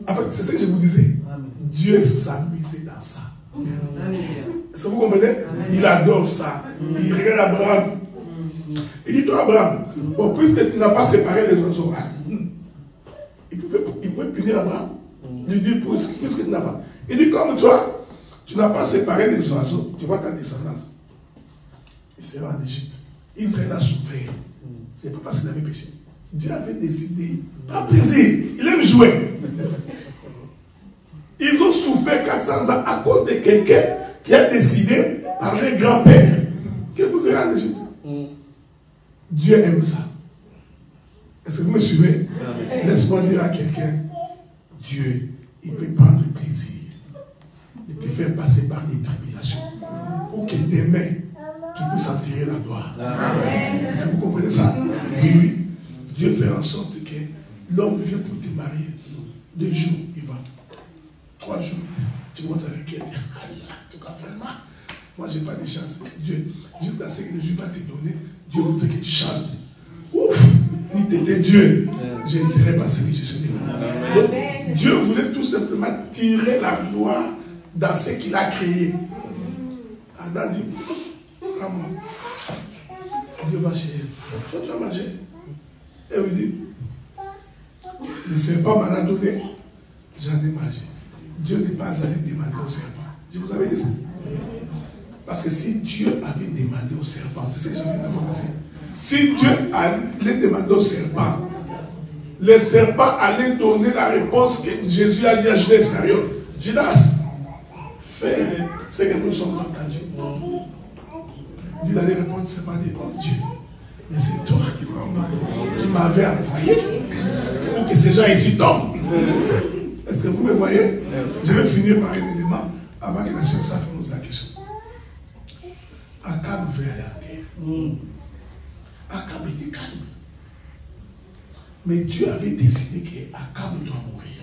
En fait, c'est ce que je vous disais. Dieu s'amusait dans ça. Est-ce que vous comprenez? Il adore ça. Il regarde Abraham. Il dit, toi, Abraham, bon, puisque tu n'as pas séparé les oiseaux, hein, il pouvait punir Abraham. Il lui dit, puisque tu n'as pas. Il dit, comme toi, tu n'as pas séparé les oiseaux, tu vois ta descendance. Il sera en Égypte. Israël a souffert. C'est pas parce qu'il avait péché. Dieu avait décidé, pas plaisir, il aime jouer. Ils ont souffert 400 ans à cause de quelqu'un qui a décidé par les grands-pères que vous serez en Égypte. Dieu aime ça. Est-ce que vous me suivez? Laisse-moi dire à quelqu'un, Dieu, il peut prendre plaisir de te faire passer par les tribulations pour que demain, tu puisses en tirer la gloire. Est-ce que vous comprenez ça? Oui, oui. Dieu fait en sorte que l'homme vient pour te marier. 2 jours, il va. 3 jours, tu commences à regretter. En tout cas, vraiment, moi, je n'ai pas de chance. Dieu, jusqu'à ce que le Dieu va te donner, Dieu voudrait que tu chantes. Ouf! Il t'était Dieu. Je ne serais pas ce que je suis devenu. Donc, Dieu voulait tout simplement tirer la gloire dans ce qu'il a créé. Adam dit, à moi, Dieu va chez elle. Toi, tu vas manger. Elle lui dit, le serpent m'en a donné, j'en ai mangé. Dieu n'est pas allé demander au serpent. Je vous avais dit ça. Parce que si Dieu avait demandé au serpent, c'est ce que j'avais dit la fois passée. Si Dieu allait demander au serpent, le serpent allait donner la réponse que Jésus a dit à Judas Iscariote. Judas, fais ce que nous sommes entendus. Lui, il allait répondre, c'est pas dit, oh Dieu, mais c'est toi qui m'avais envoyé pour que ces gens ici tombent. Est-ce que vous me voyez? Je vais finir par un élément avant que la sœur Saf pose la question. Akab veut aller en guerre. Akab était calme. Mais Dieu avait décidé qu'Akab doit mourir.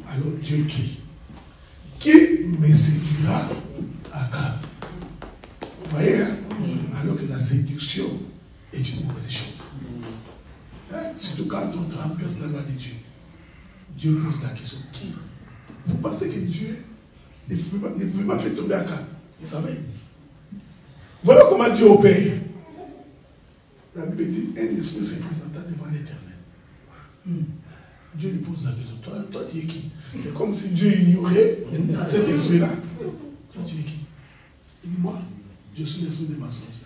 Alors Dieu crie. Qui me séduira Akab? Vous voyez, hein? Alors que la séduction est une mauvaise chose. Hein? Surtout quand on transgresse la loi de Dieu. Dieu pose la question. Qui? Vous pensez que Dieu ne pouvait pas faire tomber Akab? Il savait. Voilà comment Dieu opère. La Bible dit, un esprit se présenta devant l'Éternel. Dieu lui pose la question. Toi, tu es qui? C'est comme si Dieu ignorait cet esprit-là. Toi, tu es qui? Il dit, moi, je suis l'esprit des mensonges.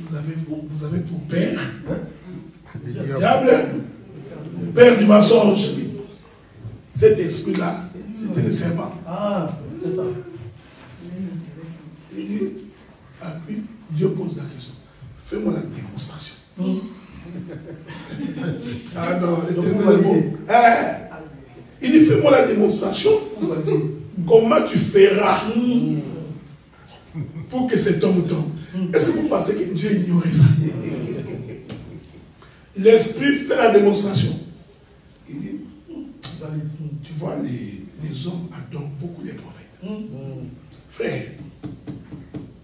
Vous avez pour père le diable, le père du mensonge. Cet esprit-là, c'était le serpent. Ah, c'est ça. Il dit, puis Dieu pose la question. Fais-moi la démonstration. Ah non, l'Éternel est bon. Il dit, fais-moi la démonstration. Comment tu feras pour que cet homme tombe? Est-ce que vous pensez que Dieu ignorait ça? L'Esprit fait la démonstration. Il dit, tu vois, les hommes adorent beaucoup les prophètes. Frère,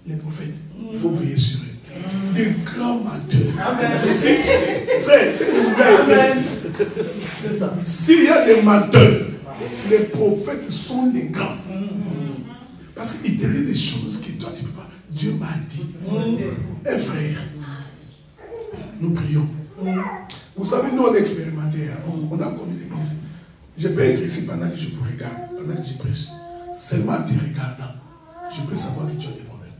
les prophètes, il faut veiller sur eux. Des grands menteurs. Frère, c'est ce que je veux dire. S'il y a des menteurs, les prophètes sont les grands. Parce qu'ils te disent des choses que toi tu ne peux pas. Dieu m'a dit. Eh frère, nous prions. Vous savez, nous on est expérimentés. On a connu l'église. Je peux être ici pendant que je vous regarde, pendant que je prêche. Seulement en te regardant, je peux savoir que tu as des problèmes.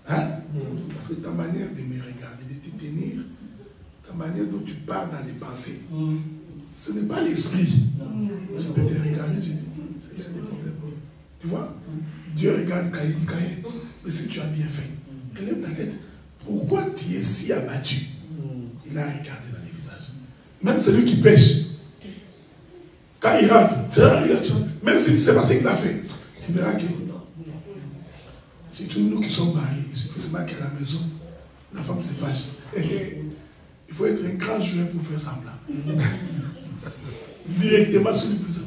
Hein? Parce que ta manière de me regarder, de te tenir, ta manière dont tu parles dans les pensées, ce n'est pas l'esprit. Je peux te regarder, je dis, c'est là des problèmes. Tu vois? Dieu regarde Caïn, dit Caïn, mais si tu as bien fait, relève ta tête. Pourquoi tu es si abattu? Il a regardé dans les visages. Même celui qui pêche, quand il rentre, même si tu ne sais pas ce qu'il a fait, tu verras que, surtout nous qui sommes mariés, il suffit seulement qu'à la maison, la femme se fâche. Il faut être un grand joueur pour faire semblant. Directement sur le présent.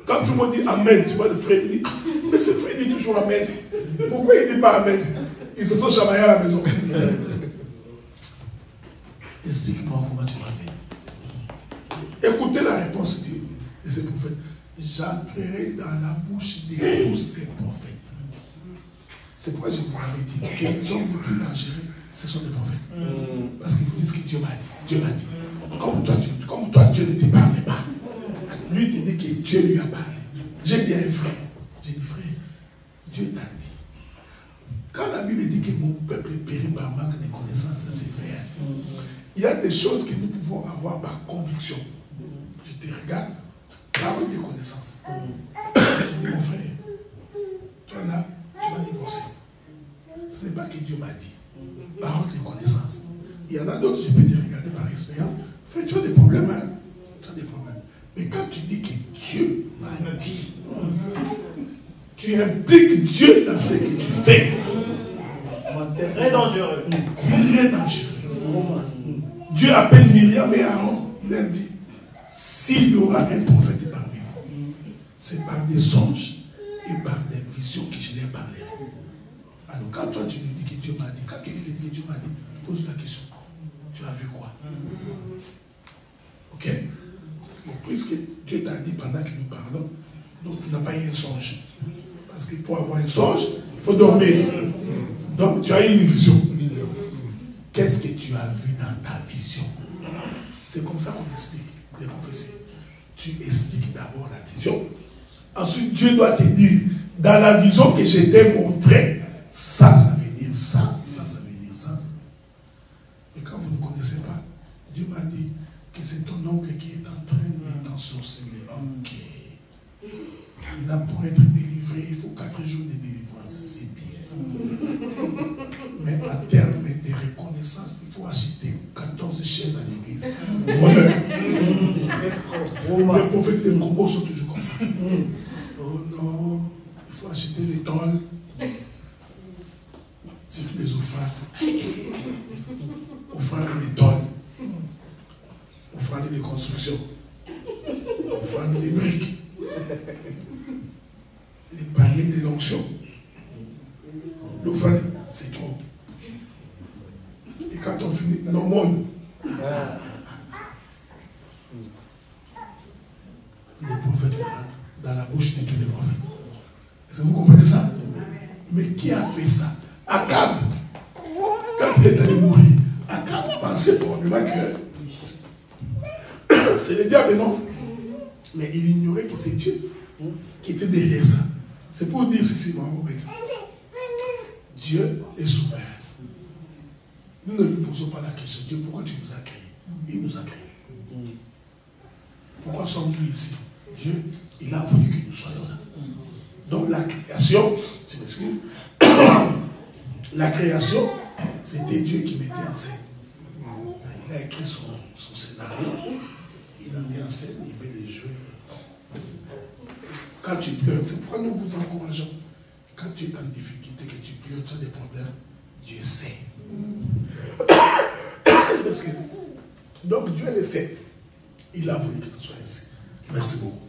Quand tout le monde dit Amen, tu vois le frère, il dit, mais ce frère dit toujours Amen. Pourquoi il ne dit pas Amen? Ils se sont chamaillés à la maison. Explique-moi comment tu vas faire. Écoutez la réponse de ces prophètes. J'entrerai dans la bouche de tous ces prophètes. C'est pourquoi je vous avais dit que les hommes les plus dangereux, ce sont les prophètes. Parce qu'ils vous disent que Dieu m'a dit. Dieu m'a dit. Comme toi, Dieu ne te parlait pas. Lui te dit que Dieu lui a parlé. J'ai dit à un frère, j'ai dit frère, Dieu t'a dit. Quand la Bible dit que mon peuple périt par manque de connaissances, ça c'est vrai. Il y a des choses que nous pouvons avoir par conviction. Je te regarde, parole de connaissance. Je dis mon frère, toi là, tu vas divorcer. Ce n'est pas que Dieu m'a dit. Parole de connaissance. Il y en a d'autres, je peux te regarder par expérience. Frère, tu as des problèmes, hein? Tu as des problèmes. Mais quand tu dis que Dieu m'a dit, tu impliques Dieu dans ce que tu fais. Très dangereux. Très dangereux. Dieu appelle Myriam et Aaron. Il leur dit, s'il y aura un prophète parmi vous, c'est par des songes et par des visions que je les parlerai. Alors quand toi tu nous dis que Dieu m'a dit, quand quelqu'un dit que Dieu m'a dit, pose la question. Tu as vu quoi? Ok? Bon, puisque Dieu t'a dit pendant que nous parlons, donc tu n'as pas eu un songe. Parce que pour avoir un songe, il faut dormir. Donc tu as eu une vision. Qu'est-ce que tu as vu dans ta vision? C'est comme ça qu'on explique les prophéties. Tu expliques d'abord la vision. Ensuite, Dieu doit te dire, dans la vision que je t'ai montrée, ça veut dire ça, ça veut dire ça. Mais quand vous ne connaissez pas, Dieu m'a dit que c'est ton oncle qui est en train de t'ensorceler. Ok. Il a pour être délivré, il faut 4 jours de délivrance, c'est bien. Mais à terme de reconnaissance, il faut acheter 14 chaises à l'église. Voleur. Les prophètes des Congo sont toujours comme ça. Oh non, il faut acheter les tôles. Surtout les offrandes. Offrandes des tôles. Offrandes des constructions. Offrandes des briques. Les paniers de l'onction. L'offrande, c'est trop. Et quand on finit, l'aumône. Les prophètes rentrent dans la bouche de tous les prophètes. Est-ce que vous comprenez ça? Mais qui a fait ça? Akab. Quand il est allé mourir, Akab pensait probablement que c'est le diable, non? Mais il ignorait que c'est Dieu qui était derrière ça. C'est pour dire ceci, mon Robert. Dieu est souverain. Nous ne lui posons pas la question, Dieu, pourquoi tu nous as créés? Il nous a créés. Pourquoi sommes-nous ici? Dieu, il a voulu que nous soyons là. Donc la création, je m'excuse, la création, c'était Dieu qui mettait en scène. Il a écrit son scénario, il a mis en scène, il veut les jouer. Quand tu pleures, c'est pourquoi nous vous encourageons. Quand tu es en difficulté, que tu pleures, tu as des problèmes, Dieu sait. Donc Dieu le sait. Il a voulu que ce soit ainsi. Merci beaucoup.